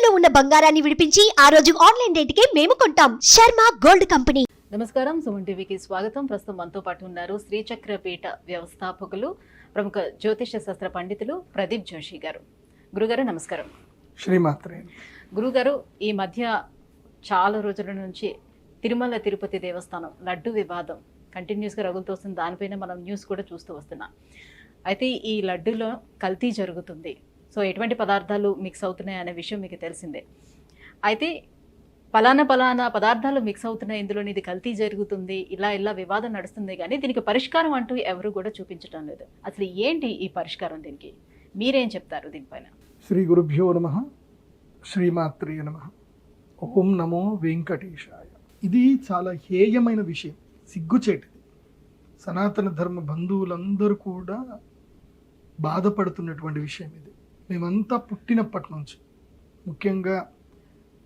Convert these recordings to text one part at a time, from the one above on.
ఇంట్లో ఉన్న బంగారాన్ని విడిపించి ఆ రోజు ఆన్లైన్ రేటుకే మేము కొంటాం. Sharma gold company. నమస్కారం, సుమన్ టీవీకి స్వాగతం. ప్రస్తుతం మనతో పాటు ఉన్నారు శ్రీచక్రపీఠ వ్యవస్థాపకులు, ప్రముఖ జ్యోతిష శాస్త్ర పండితులు ప్రదీప్ జోషి గారు. గురుగారు నమస్కారం. శ్రీమాత్రే. గురుగారు, ఈ మధ్య చాలా రోజుల నుంచి తిరుమల తిరుపతి దేవస్థానం లడ్డు వివాదం కంటిన్యూస్గా రగులుతోస్తుంది. దానిపైన మనం న్యూస్ కూడా చూస్తూ వస్తున్నాం. అయితే ఈ లడ్డులో కల్తీ జరుగుతుంది, సో ఎటువంటి పదార్థాలు మిక్స్ అవుతున్నాయి అనే విషయం మీకు తెలిసిందే. అయితే పలానా పదార్థాలు మిక్స్ అవుతున్నాయి, ఇందులో ఇది కల్తీ జరుగుతుంది, ఇలా వివాదం నడుస్తుంది, కానీ దీనికి పరిష్కారం అంటూ ఎవరు కూడా చూపించడం లేదు. అసలు ఏంటి ఈ పరిష్కారం? దీనికి మీరేం చెప్తారు? దీనిపైన శ్రీ గురుభ్యో నమః, శ్రీమాత్రే నమః, ఓం నమో వెంకటేశాయ. ఇది చాలా హేయమైన విషయం, సిగ్గుచేటిది. సనాతన ధర్మ బంధువులందరూ కూడా బాధపడుతున్నటువంటి విషయం ఇది. మేమంతా పుట్టినప్పటి నుంచి, ముఖ్యంగా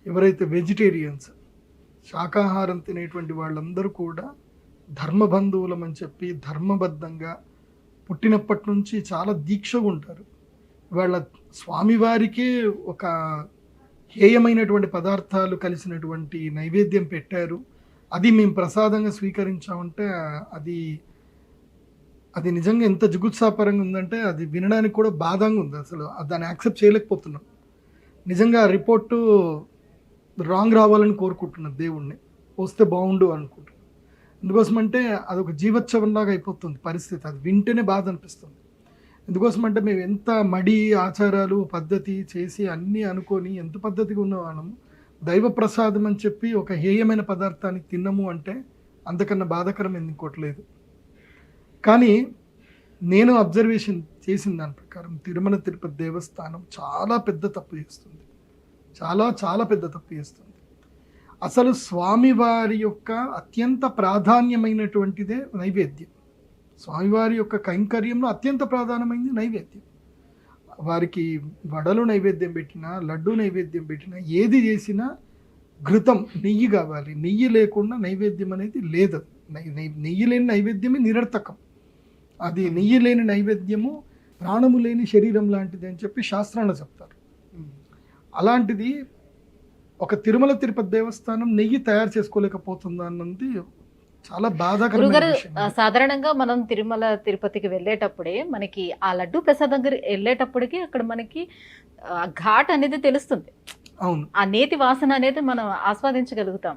ఎవరైతే వెజిటేరియన్స్, శాకాహారం తినేటువంటి వాళ్ళందరూ కూడా ధర్మబంధువులం అని చెప్పి ధర్మబద్ధంగా పుట్టినప్పటి నుంచి చాలా దీక్షగా ఉంటారు. వాళ్ళ స్వామివారికే ఒక హేయమైనటువంటి పదార్థాలు కలిసినటువంటి నైవేద్యం పెట్టారు, అది మేము ప్రసాదంగా స్వీకరించామంటే అది నిజంగా ఎంత జుగుత్సాపరంగా ఉందంటే అది వినడానికి కూడా బాధంగా ఉంది. అసలు దాన్ని యాక్సెప్ట్ చేయలేకపోతున్నాం. నిజంగా ఆ రిపోర్టు రాంగ్ రావాలని కోరుకుంటున్నాను, దేవుణ్ణి వస్తే బాగుండు అనుకుంటున్నాను. ఎందుకోసమంటే అదొక జీవోత్సవంలాగా అయిపోతుంది పరిస్థితి. అది వింటేనే బాధ అనిపిస్తుంది. ఎందుకోసమంటే మేము ఎంత మడి ఆచారాలు పద్ధతి చేసి అన్నీ అనుకొని ఎంత పద్ధతిగా ఉన్నవాళ్ళము, దైవ ప్రసాదం అని చెప్పి ఒక హేయమైన పదార్థాన్ని తిన్నము అంటే అంతకన్నా బాధాకరం ఇంకోటి లేదు. కానీ నేను అబ్జర్వేషన్ చేసిన దాని ప్రకారం తిరుమల తిరుపతి దేవస్థానం చాలా పెద్ద తప్పు చేస్తుంది, చాలా పెద్ద తప్పు చేస్తుంది. అసలు స్వామివారి యొక్క అత్యంత ప్రాధాన్యమైనటువంటిదే నైవేద్యం. స్వామివారి యొక్క కైంకర్యంలో అత్యంత ప్రధానమైనది నైవేద్యం. వారికి వడలు నైవేద్యం పెట్టినా, లడ్డు నైవేద్యం పెట్టినా, ఏది చేసినా ఘృతం, నెయ్యి కావాలి. నెయ్యి లేకుండా నైవేద్యం అనేది లేదు. నెయ్యి లేని నైవేద్యమే నిరర్థకం. అది నెయ్యి లేని నైవేద్యము ప్రాణము లేని శరీరం లాంటిది అని చెప్పి శాస్త్రాలు చెప్తారు. అలాంటిది ఒక తిరుమల తిరుపతి దేవస్థానం నెయ్యి తయారు చేసుకోలేకపోతుందా అన్నది చాలా బాధాకరమైన విషయం. సాధారణంగా మనం తిరుమల తిరుపతికి వెళ్ళేటప్పుడే మనకి ఆ లడ్డు ప్రసాదం దగ్గర వెళ్ళేటప్పటికి అక్కడ మనకి ఘాట్ అనేది తెలుస్తుంది. అవును, ఆ నేతి వాసన అనేది మనం ఆస్వాదించగలుగుతాం.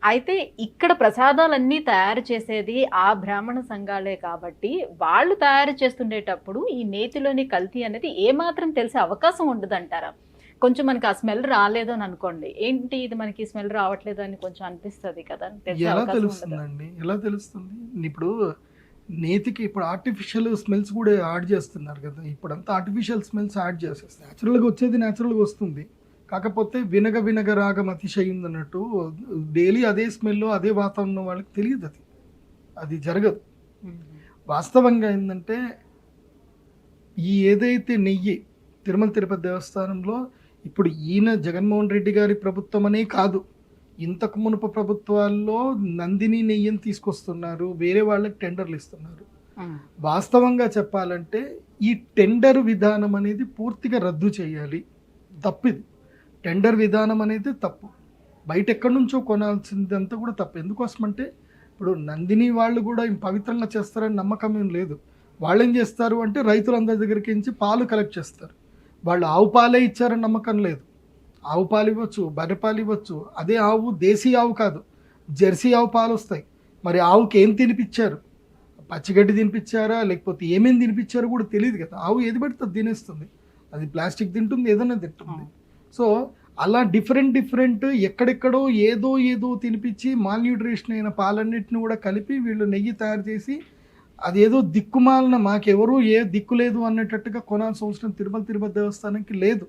అయితే ఇక్కడ ప్రసాదాలన్నీ తయారు చేసేది ఆ బ్రాహ్మణ సంఘాలే కాబట్టి వాళ్ళు తయారు చేస్తుండేటప్పుడు ఈ నేతిలోని కల్తీ అనేది ఏమాత్రం తెలిసే అవకాశం ఉండదు అంటారా? కొంచెం మనకి ఆ స్మెల్ రాలేదు అని అనుకోండి, ఏంటి ఇది మనకి స్మెల్ రావట్లేదు అని కొంచెం అనిపిస్తుంది కదా. ఎలా తెలుస్తుందండి? ఎలా తెలుస్తుంది? ఇప్పుడు నేతికి ఇప్పుడు ఆర్టిఫిషియల్ స్మెల్స్ కూడా యాడ్ చేస్తున్నారు కదా. ఇప్పుడు అంతా ఆర్టిఫిషియల్ స్మెల్స్ యాడ్ చేసేస్తారు. న్యాచురల్గా వచ్చేది న్యాచురల్గా వస్తుంది. కాకపోతే వినగ రాగం అతిశయింది అన్నట్టు డైలీ అదే స్మెల్ అదే వాతావరణం వాళ్ళకి తెలియదు. అది జరగదు. వాస్తవంగా ఏంటంటే ఈ ఏదైతే నెయ్యి తిరుమల తిరుపతి దేవస్థానంలో ఇప్పుడు ఈయన జగన్మోహన్ రెడ్డి గారి ప్రభుత్వం అనే కాదు, ఇంతకు మునుపు ప్రభుత్వాల్లో నందిని నెయ్యిని తీసుకొస్తున్నారు, వేరే వాళ్ళకి టెండర్లు ఇస్తున్నారు. వాస్తవంగా చెప్పాలంటే ఈ టెండర్ విధానం అనేది పూర్తిగా రద్దు చేయాలి. తప్పిది. టెండర్ విధానం అనేది తప్పు. బయట ఎక్కడి నుంచో కొనాల్సిందంతా కూడా తప్పు. ఎందుకోసమంటే ఇప్పుడు నందిని వాళ్ళు కూడా పవిత్రంగా చేస్తారని నమ్మకం ఏం లేదు. వాళ్ళు ఏం చేస్తారు అంటే రైతులందరి దగ్గరికి నుంచి పాలు కలెక్ట్ చేస్తారు. వాళ్ళు ఆవు పాలే ఇచ్చారని నమ్మకం లేదు. ఆవు పాలు ఇవ్వచ్చు, బర్రె పాలు ఇవ్వచ్చు. అదే ఆవు దేశీ ఆవు కాదు, జెర్సీ ఆవు పాలు వస్తాయి. మరి ఆవుకి ఏం తినిపించారు? పచ్చిగడ్డి తినిపించారా లేకపోతే ఏమేమి తినిపించారో కూడా తెలియదు కదా. ఆవు ఏది పెడితే తినేస్తుంది. అది ప్లాస్టిక్ తింటుంది, ఏదైనా తింటుంది. సో అలా డిఫరెంట్ ఎక్కడెక్కడో ఏదో తినిపించి మాల్న్యూట్రిషన్ అయిన పాలన్నిటిని కూడా కలిపి వీళ్ళు నెయ్యి తయారు చేసి అదేదో దిక్కుమాలిన మాకెవరూ ఏ దిక్కు లేదు అన్నట్టుగా కొనాల్సిన అవసరం తిరుమల తిరుపతి దేవస్థానానికి లేదు.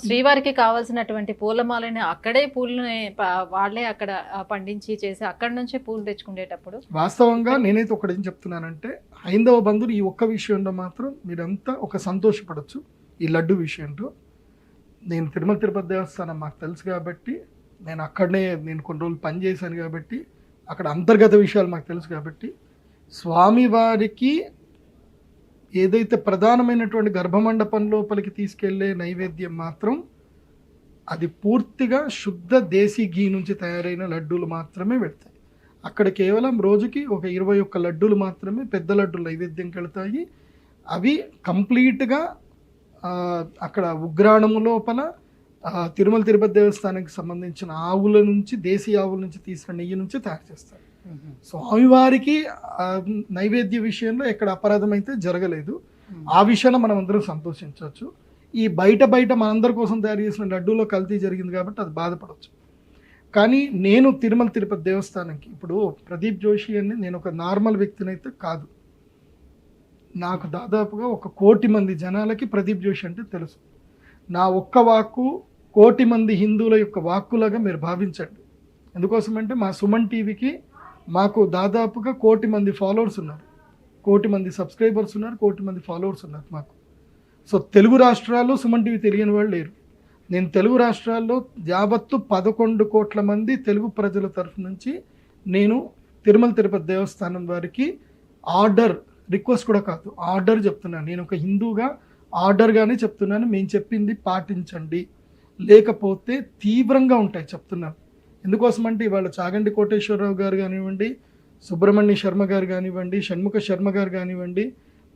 శ్రీవారికి కావాల్సినటువంటి పూలమాలని అక్కడే పూలని వాళ్ళే అక్కడ పండించి చేసి అక్కడ నుంచే పూలు తెచ్చుకునేటప్పుడు వాస్తవంగా నేనైతే ఒకటి ఏం చెప్తున్నానంటే హైందవ బంధువులు ఈ ఒక్క విషయంలో మాత్రం మీరంతా ఒక సంతోషపడచ్చు. ఈ లడ్డు విషయంలో నేను తిరుమల తిరుపతి దేవస్థానం మాకు తెలుసు కాబట్టి, నేను అక్కడనే కొన్ని రోజులు పనిచేశాను కాబట్టి, అక్కడ అంతర్గత విషయాలు మాకు తెలుసు కాబట్టి, స్వామివారికి ఏదైతే ప్రధానమైనటువంటి గర్భమండపం లోపలికి తీసుకెళ్లే నైవేద్యం మాత్రం అది పూర్తిగా శుద్ధ దేశీ ఘీ నుంచి తయారైన లడ్డూలు మాత్రమే వెళ్తాయి. అక్కడ కేవలం రోజుకి ఒక 21 లడ్డూలు మాత్రమే పెద్ద లడ్డూలు నైవేద్యంకి వెళ్తాయి. అవి కంప్లీట్గా అక్కడ ఉగ్రాణము లోపల తిరుమల తిరుపతి దేవస్థానానికి సంబంధించిన ఆవుల నుంచి, దేశీ ఆవుల నుంచి తీసిన నెయ్యి నుంచి తయారు చేస్తారు. స్వామివారికి నైవేద్య విషయంలో ఎక్కడ అపరాధం అయితే జరగలేదు. ఆ విషయాన్ని మనం అందరం సంతోషించవచ్చు. ఈ బయట మనందరి కోసం తయారు చేసిన లడ్డూలో కల్తీ జరిగింది కాబట్టి అది బాధపడవచ్చు. కానీ నేను తిరుమల తిరుపతి దేవస్థానంకి ఇప్పుడు ప్రదీప్ జోషి అని నేను ఒక నార్మల్ వ్యక్తిని అయితే కాదు. నాకు దాదాపుగా 1 కోటి మంది జనాలకి ప్రదీప్ జోషి అంటే తెలుసు. నా ఒక్క వాక్కు 1 కోటి మంది హిందువుల యొక్క వాక్కులాగా మీరు భావించండి. ఎందుకోసమంటే మా సుమన్ టీవీకి మాకు దాదాపుగా 1 కోటి మంది ఫాలోవర్స్ ఉన్నారు, 1 కోటి మంది సబ్స్క్రైబర్స్ ఉన్నారు, 1 కోటి మంది ఫాలోవర్స్ ఉన్నారు మాకు. సో తెలుగు రాష్ట్రాల్లో సుమన్ టీవీ తెలియని వాళ్ళు లేరు. నేను తెలుగు రాష్ట్రాల్లో యావత్తు 11 కోట్ల మంది తెలుగు ప్రజల తరఫు నుంచి నేను తిరుమల తిరుపతి దేవస్థానం వారికి రిక్వెస్ట్ కూడా కాదు, ఆర్డర్ చెప్తున్నాను. నేను ఒక హిందూగా ఆర్డర్గానే చెప్తున్నాను, మేము చెప్పింది పాటించండి, లేకపోతే తీవ్రంగా ఉంటాయి చెప్తున్నాను. ఎందుకోసమంటే ఇవాళ చాగంటి కోటేశ్వరరావు గారు కానివ్వండి, సుబ్రహ్మణ్య శర్మ గారు కానివ్వండి, షణ్ముఖ శర్మ గారు కానివ్వండి,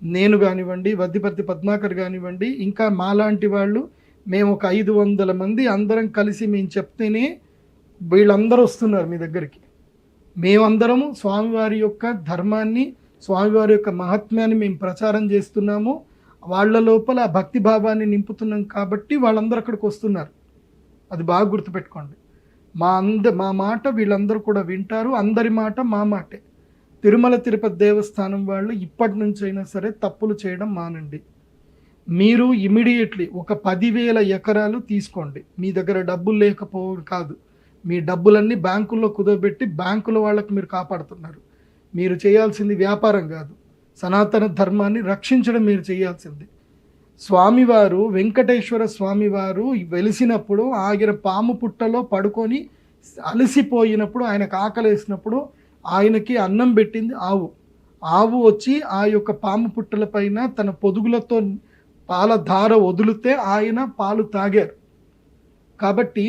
నేను కానివ్వండి, వద్దిపర్తి పద్మాకర్ కానివ్వండి, ఇంకా మాలాంటి వాళ్ళు మేము ఒక 500 మంది అందరం కలిసి మేము చెప్తేనే వీళ్ళందరూ వస్తున్నారు మీ దగ్గరికి. మేమందరము స్వామివారి యొక్క ధర్మాన్ని, స్వామివారి యొక్క మహాత్మ్యాన్ని మేము ప్రచారం చేస్తున్నాము. వాళ్ళ లోపల ఆ భక్తి భావాన్ని నింపుతున్నాం కాబట్టి వాళ్ళందరూ అక్కడికి వస్తున్నారు. అది బాగా గుర్తుపెట్టుకోండి. మా మాట వీళ్ళందరూ కూడా వింటారు. అందరి మాట మా మాటే. తిరుమల తిరుపతి దేవస్థానం వాళ్ళు ఇప్పటి నుంచైనా సరే తప్పులు చేయడం మానండి. మీరు ఇమీడియట్లీ ఒక 10,000 ఎకరాలు తీసుకోండి. మీ దగ్గర డబ్బులు లేకపోవడం కాదు, మీ డబ్బులన్నీ బ్యాంకుల్లో కుదవబెట్టి బ్యాంకుల వాళ్ళకి మీరు కాపాడుతున్నారు. మీరు చేయాల్సింది వ్యాపారం కాదు, సనాతన ధర్మాన్ని రక్షించడం మీరు చేయాల్సింది. స్వామివారు వెంకటేశ్వర స్వామివారు వెలిసినప్పుడు ఆయన పాము పుట్టలో పడుకొని అలసిపోయినప్పుడు, ఆయనకు ఆకలేసినప్పుడు ఆయనకి అన్నం పెట్టింది ఆవు వచ్చి ఆ యొక్క పాము పుట్టల పైన తన పొదుగులతో పాల ధార వదిలితే ఆయన పాలు తాగారు. కాబట్టి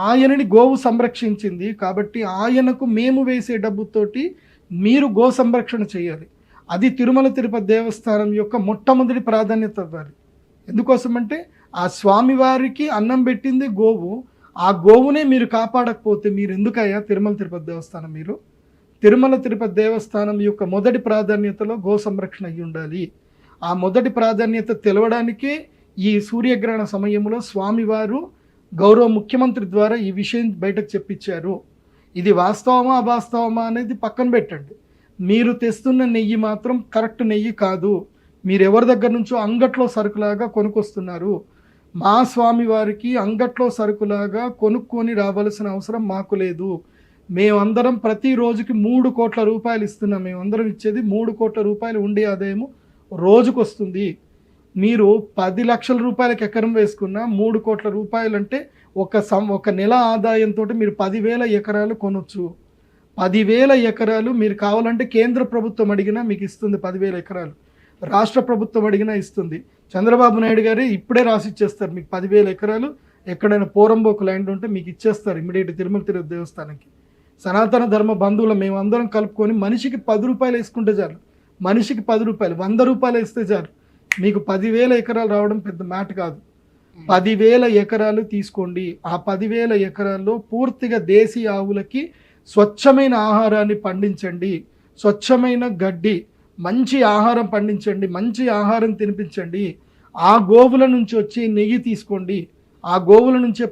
ఆయనని గోవు సంరక్షించింది. కాబట్టి ఆయనకు మేము వేసే డబ్బుతోటి మీరు గో సంరక్షణ చేయాలి. అది తిరుమల తిరుపతి దేవస్థానం యొక్క మొట్టమొదటి ప్రాధాన్యత ఇవ్వాలి. ఎందుకోసమంటే ఆ స్వామివారికి అన్నం పెట్టింది గోవు. ఆ గోవునే మీరు కాపాడకపోతే మీరు ఎందుకయ్యా తిరుమల తిరుపతి దేవస్థానం? మీరు తిరుమల తిరుపతి దేవస్థానం యొక్క మొదటి ప్రాధాన్యతలో గో సంరక్షణ అయ్యి ఉండాలి. ఆ మొదటి ప్రాధాన్యత తెలవడానికే ఈ సూర్యగ్రహణ సమయంలో స్వామివారు గౌరవ ముఖ్యమంత్రి ద్వారా ఈ విషయం బయటకు చెప్పించారు. ఇది వాస్తవమా అవాస్తవమా అనేది పక్కన పెట్టండి. మీరు తెస్తున్న నెయ్యి మాత్రం కరెక్ట్ నెయ్యి కాదు. మీరు ఎవరి దగ్గర నుంచో అంగట్లో సరుకులాగా కొనుక్కొస్తున్నారు. మా స్వామివారికి అంగట్లో సరుకులాగా కొనుక్కొని రావాల్సిన అవసరం మాకు లేదు. మేమందరం ప్రతి రోజుకి 3 కోట్ల రూపాయలు ఇస్తున్నాం. మేమందరం ఇచ్చేది 3 కోట్ల రూపాయలు ఉండే ఆదాయము రోజుకు వస్తుంది. మీరు 10 లక్షల రూపాయలకి ఎకరం వేసుకున్న 3 కోట్ల రూపాయలు అంటే ఒక నెల ఆదాయంతో మీరు 10,000 ఎకరాలు కొనొచ్చు. 10,000 ఎకరాలు మీరు కావాలంటే కేంద్ర ప్రభుత్వం అడిగినా మీకు ఇస్తుంది. 10,000 ఎకరాలు రాష్ట్ర ప్రభుత్వం అడిగినా ఇస్తుంది. చంద్రబాబు నాయుడు గారే ఇప్పుడే రాసి ఇచ్చేస్తారు మీకు 10,000 ఎకరాలు. ఎక్కడైనా పోరంబోకు ల్యాండ్ ఉంటే మీకు ఇచ్చేస్తారు ఇమీడియట్ తిరుమల తిరుపతి దేవస్థానానికి. సనాతన ధర్మ బంధువులు మేమందరం కలుపుకొని మనిషికి 10 రూపాయలు వేసుకుంటే చాలు. మనిషికి 10 రూపాయలు, 100 రూపాయలు వేస్తే చాలు. మీకు 10,000 ఎకరాలు రావడం పెద్ద మ్యాట్ కాదు. 10,000 ఎకరాలు తీసుకోండి. ఆ 10,000 ఎకరాల్లో పూర్తిగా దేశీ ఆవులకి స్వచ్ఛమైన ఆహారాన్ని పండించండి. స్వచ్ఛమైన గడ్డి, మంచి ఆహారం పండించండి, మంచి ఆహారం తినిపించండి. ఆ గోవుల నుంచి వచ్చే నెయ్యి తీసుకోండి. ఆ గోవుల నుంచే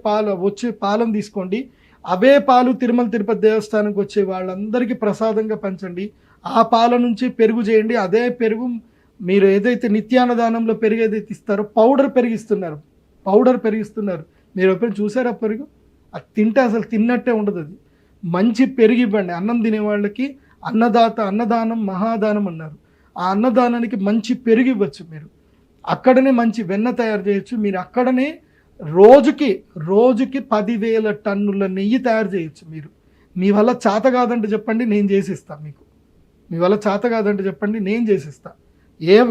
వచ్చే పాలను తీసుకోండి. అవే పాలు తిరుమల తిరుపతి దేవస్థానానికి వచ్చే వాళ్ళందరికీ ప్రసాదంగా పంచండి. ఆ పాల నుంచి పెరుగు చేయండి. అదే పెరుగు మీరు ఏదైతే నిత్యాన్నదానంలో పెరుగు ఏదైతే ఇస్తారో పౌడర్ పెరిగిస్తున్నారు. మీరు ఎప్పుడైనా చూసారా పెరుగు? అది తింటే అసలు తిన్నట్టే ఉండదు. అది మంచి పెరుగు ఇవ్వండి. అన్నం తినే వాళ్ళకి అన్నదానం మహాదానం అన్నారు. ఆ అన్నదానానికి మంచి పెరుగు ఇవ్వచ్చు. మీరు అక్కడనే మంచి వెన్న తయారు చేయొచ్చు. మీరు అక్కడనే రోజుకి 10,000 టన్నుల నెయ్యి తయారు చేయొచ్చు. మీరు మీ వల్ల చేత కాదంటే చెప్పండి, నేను చేసిస్తాను. మీకు మీ వల్ల చేత కాదంటే చెప్పండి, నేను చేసిస్తా. ఏం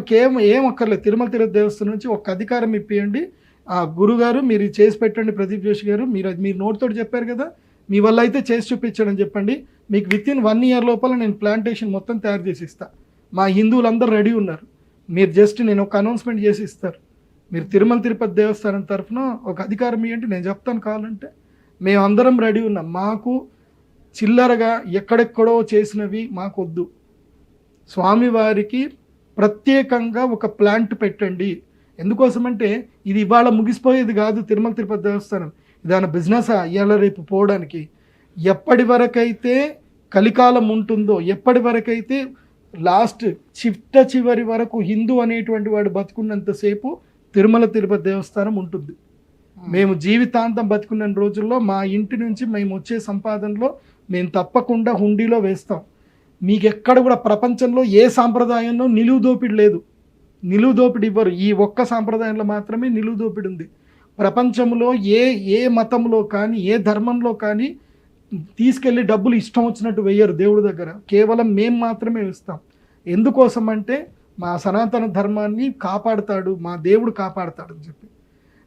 అక్కర్లేదు. తిరుమల తిరుపతి దేవస్థానం నుంచి ఒక అధికారం ఇప్పియండి. గురుగారు మీరు ఇది చేసి పెట్టండి ప్రదీప్ జోషి గారు, మీరు నోటితో చెప్పారు కదా, మీ వల్ల అయితే చేసి చూపించండి చెప్పండి, మీకు వితిన్ 1 ఇయర్ లోపల నేను ప్లాంటేషన్ మొత్తం తయారు చేసి ఇస్తా. మా హిందువులందరూ రెడీ ఉన్నారు, మీరు జస్ట్ నేను ఒక అనౌన్స్మెంట్ చేసి ఇస్తారు. మీరు తిరుమల తిరుపతి దేవస్థానం తరఫున ఒక అధికారం ఇవ్వండి, నేను చెప్తాను కావాలంటే. మేము అందరం రెడీ ఉన్నాం. మాకు చిల్లరగా ఎక్కడెక్కడో చేసినవి మాకొద్దు. స్వామివారికి ప్రత్యేకంగా ఒక ప్లాంట్ పెట్టండి. ఎందుకోసమంటే ఇది ఇవాళ ముగిసిపోయేది కాదు. తిరుమల తిరుపతి దేవస్థానం ఇదాని బిజినెస్ ఇవాళ రేపు పోవడానికి. ఎప్పటి వరకైతే కలికాలం ఉంటుందో, ఎప్పటి వరకైతే లాస్ట్ చివరి వరకు హిందూ అనేటువంటి వాడు బతుకున్నంతసేపు తిరుమల తిరుపతి దేవస్థానం ఉంటుంది. మేము జీవితాంతం బతుకున్న రోజుల్లో మా ఇంటి నుంచి మేము వచ్చే సంపాదనలో మేము తప్పకుండా హుండీలో వేస్తాం. మీకు ఎక్కడ కూడా ప్రపంచంలో ఏ సాంప్రదాయంలో నిలువు దోపిడి లేదు, నిలువు దోపిడి ఇవ్వరు. ఈ ఒక్క సాంప్రదాయంలో మాత్రమే నిలువు దోపిడి ఉంది. ప్రపంచంలో ఏ మతంలో కానీ ఏ ధర్మంలో కానీ తీసుకెళ్ళి డబ్బులు ఇష్టం వచ్చినట్టు వెయ్యరు దేవుడి దగ్గర. కేవలం మేము మాత్రమే ఇస్తాం. ఎందుకోసం అంటే మా సనాతన ధర్మాన్ని కాపాడుతాడు, మా దేవుడు కాపాడుతాడు అని చెప్పి.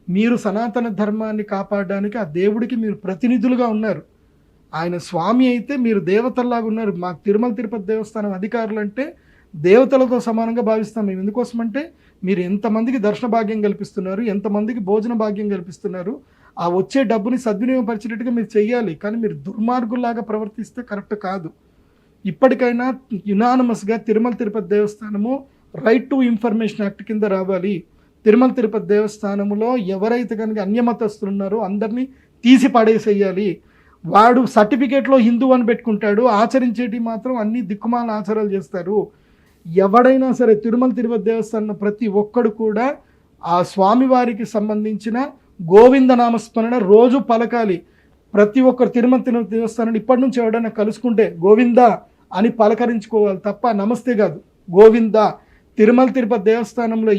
మీరు సనాతన ధర్మాన్ని కాపాడడానికి ఆ దేవుడికి మీరు ప్రతినిధులుగా ఉన్నారు. ఆయన స్వామి అయితే మీరు దేవతల్లాగా ఉన్నారు. మాకు తిరుమల తిరుపతి దేవస్థానం అధికారులు అంటే దేవతలతో సమానంగా భావిస్తాం మేము. ఎందుకోసమంటే మీరు ఎంతమందికి దర్శన భాగ్యం కల్పిస్తున్నారు, ఎంతమందికి భోజన భాగ్యం కల్పిస్తున్నారు. ఆ వచ్చే డబ్బుని సద్వినియోగపరిచేటట్టుగా మీరు చెయ్యాలి. కానీ మీరు దుర్మార్గుల్లాగా ప్రవర్తిస్తే కరెక్ట్ కాదు. ఇప్పటికైనా యునానిమస్గా Tirumala Tirupati Devasthanam right to information act కింద రావాలి. తిరుమల తిరుపతి దేవస్థానంలో ఎవరైతే కనుక అన్యమతస్తులు ఉన్నారో అందరినీ తీసి పడేసేయాలి. వాడు సర్టిఫికేట్లో హిందూ అని పెట్టుకుంటాడు, ఆచరించేటి మాత్రం అన్ని దిక్కుమాల ఆచారాలు చేస్తారు. ఎవడైనా సరే తిరుమల తిరుపతి దేవస్థానం ప్రతి ఒక్కడు కూడా ఆ స్వామివారికి సంబంధించిన గోవింద నామస్మరణ రోజు పలకాలి. ప్రతి ఒక్కరు తిరుమల తిరుపతి దేవస్థానం ఇప్పటి నుంచి ఎవడైనా కలుసుకుంటే గోవింద అని పలకరించుకోవాలి తప్ప నమస్తే కాదు, గోవింద. తిరుమల తిరుపతి దేవస్థానంలో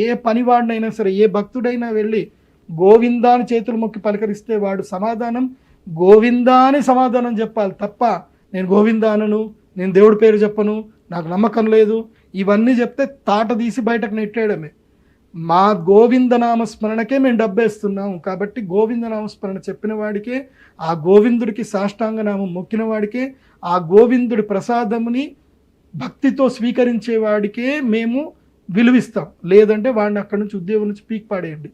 ఏ పనివాడినైనా సరే, ఏ భక్తుడైనా వెళ్ళి గోవిందా అని చేతులు మొక్కి పలకరిస్తే వాడు సమాధానం గోవిందా అని సమాధానం చెప్పాలి తప్ప నేను గోవిందా అనను, నేను దేవుడి పేరు చెప్పను, నాకు నమ్మకం లేదు, ఇవన్నీ చెప్తే తాట తీసి బయటకు నెట్టేయడమే. మా గోవింద నామస్మరణకే మేము డబ్బేస్తున్నాం. కాబట్టి గోవింద నామస్మరణ చెప్పిన వాడికే, ఆ గోవిందుడికి సాష్టాంగ నామం మొక్కిన వాడికే, ఆ గోవిందుడి ప్రసాదముని భక్తితో స్వీకరించే వాడికే మేము విలువిస్తాం. లేదంటే వాడిని అక్కడి నుంచి ఉద్యోగం నుంచి పీక్ పాడేయండి.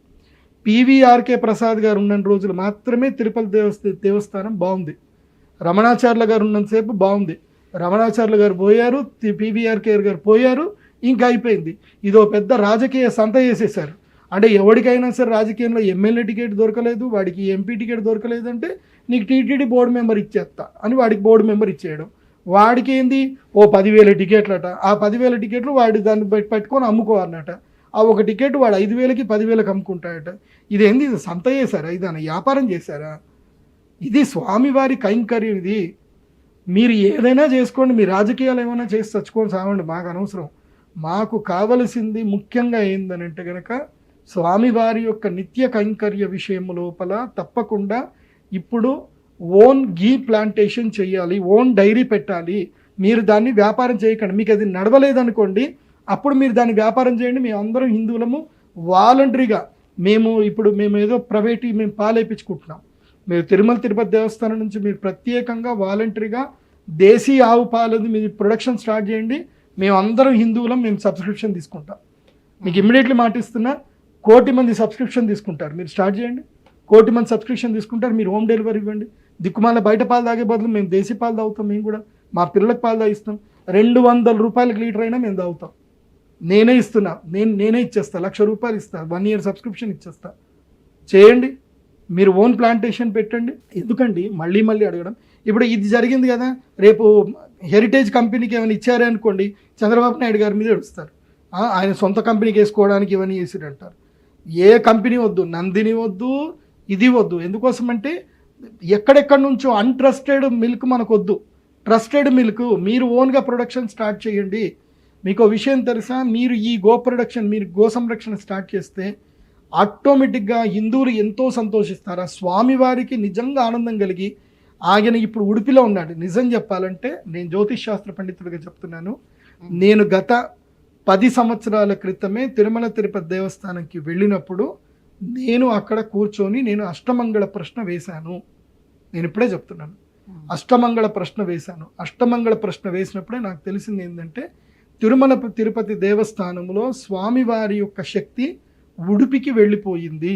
పివిఆర్కే ప్రసాద్ గారు ఉన్న రోజులు మాత్రమే తిరుపతి దేవస్థానం బాగుంది. రమణాచార్యుల గారు ఉన్నంతసేపు బాగుంది. రమణాచార్యుల గారు పోయారు, పివిఆర్కే గారు పోయారు, ఇంకా అయిపోయింది. ఇదో పెద్ద రాజకీయ సంత చేసేసారు. అంటే ఎవరికైనా సరే రాజకీయంలో ఎమ్మెల్యే టికెట్ దొరకలేదు, వాడికి ఎంపీ టికెట్ దొరకలేదు అంటే నీకు టీటీడీ బోర్డు మెంబర్ ఇచ్చేస్తా అని వాడికి బోర్డు మెంబర్ ఇచ్చేయడం. వాడికి ఏంది 10,000 టికెట్లట. ఆ 10,000 టికెట్లు వాడి దాన్ని పెట్టుకొని అమ్ముకోవాలన్నట. ఆ ఒక టికెట్ వాడు 5,000కి 10,000కి అమ్ముకుంటాడట. ఇదేంది, ఇది సంత చేశారా, ఇదాన్ని వ్యాపారం చేశారా? ఇది స్వామివారి కైంకర్యం. ఇది మీరు ఏదైనా చేసుకోండి, మీ రాజకీయాలు ఏమైనా చేసి చచ్చుకొని సావండి, మాకు అనవసరం. మాకు కావలసింది ముఖ్యంగా ఏందనంటే కనుక స్వామివారి యొక్క నిత్య కైంకర్య విషయం లోపల తప్పకుండా ఇప్పుడు ఓన్ గీ ప్లాంటేషన్ చేయాలి, ఓన్ డైరీ పెట్టాలి. మీరు దాన్ని వ్యాపారం చేయకండి. మీకు అది నడవలేదనుకోండి, అప్పుడు మీరు దాన్ని వ్యాపారం చేయండి. మేము అందరం హిందువులము వాలంటరీగా మేము ఏదో ప్రైవేట్ మేము పాలేపించుకుంటున్నాం. మీరు తిరుమల తిరుపతి దేవస్థానం నుంచి మీరు ప్రత్యేకంగా వాలంటరీగా దేశీ ఆవు పాలది మీరు ప్రొడక్షన్ స్టార్ట్ చేయండి. మేము అందరం హిందువులం, మేము సబ్స్క్రిప్షన్ తీసుకుంటాం. మీకు ఇమ్మీడియట్లీ మాటిస్తున్నా, 1,000,000 మంది సబ్స్క్రిప్షన్ తీసుకుంటారు. మీరు స్టార్ట్ చేయండి, 1,000,000 మంది సబ్స్క్రిప్షన్ తీసుకుంటారు. మీరు హోమ్ డెలివరీ ఇవ్వండి. దిక్కుమాల బయట పాలు తాగే బదులు మేము దేశీ పాలు తాగుతాం. మేము కూడా మా పిల్లలకు పాలు తాగిస్తాం. 200 రూపాయలకి లీటర్ అయినా మేము తాగుతాం. నేనే ఇస్తున్నా, నేనే ఇచ్చేస్తా. 1,00,000 రూపాయలు ఇస్తా, 1 ఇయర్ సబ్స్క్రిప్షన్ ఇచ్చేస్తా. చేయండి, మీరు ఓన్ ప్లాంటేషన్ పెట్టండి. ఎందుకండి మళ్ళీ అడగడం? ఇప్పుడు ఇది జరిగింది కదా, రేపు హెరిటేజ్ కంపెనీకి ఏమైనా ఇచ్చారే అనుకోండి, చంద్రబాబు నాయుడు గారి మీద ఏడుస్తారు. ఆయన సొంత కంపెనీకి వేసుకోవడానికి ఇవన్నీ చేసిరంటారు. ఏ కంపెనీ వద్దు, నందిని వద్దు, ఇది వద్దు. ఎందుకోసమంటే ఎక్కడెక్కడి నుంచో అన్ట్రస్టెడ్ మిల్క్ మనకు వద్దు. ట్రస్టెడ్ మిల్క్ మీరు ఓన్గా ప్రొడక్షన్ స్టార్ట్ చేయండి. మీకు విషయం తెలుసా, మీరు ఈ ప్రొడక్షన్, మీరు గో సంరక్షణ స్టార్ట్ చేస్తే ఆటోమేటిక్గా హిందువులు ఎంతో సంతోషిస్తారు. స్వామివారికి నిజంగా ఆనందం కలిగి ఆయన ఇప్పుడు ఉడిపిలో ఉన్నాడు. నిజం చెప్పాలంటే నేను జ్యోతిష్ శాస్త్ర పండితుడిగా చెప్తున్నాను. నేను గత 10 సంవత్సరాల క్రితమే తిరుమల తిరుపతి దేవస్థానంకి వెళ్ళినప్పుడు నేను అక్కడ కూర్చొని నేను అష్టమంగళ ప్రశ్న వేశాను. నేను ఇప్పుడే చెప్తున్నాను, అష్టమంగళ ప్రశ్న వేశాను. అష్టమంగళ ప్రశ్న వేసినప్పుడే నాకు తెలిసింది ఏంటంటే తిరుమల తిరుపతి దేవస్థానంలో స్వామివారి యొక్క శక్తి ఉడిపికి వెళ్ళిపోయింది.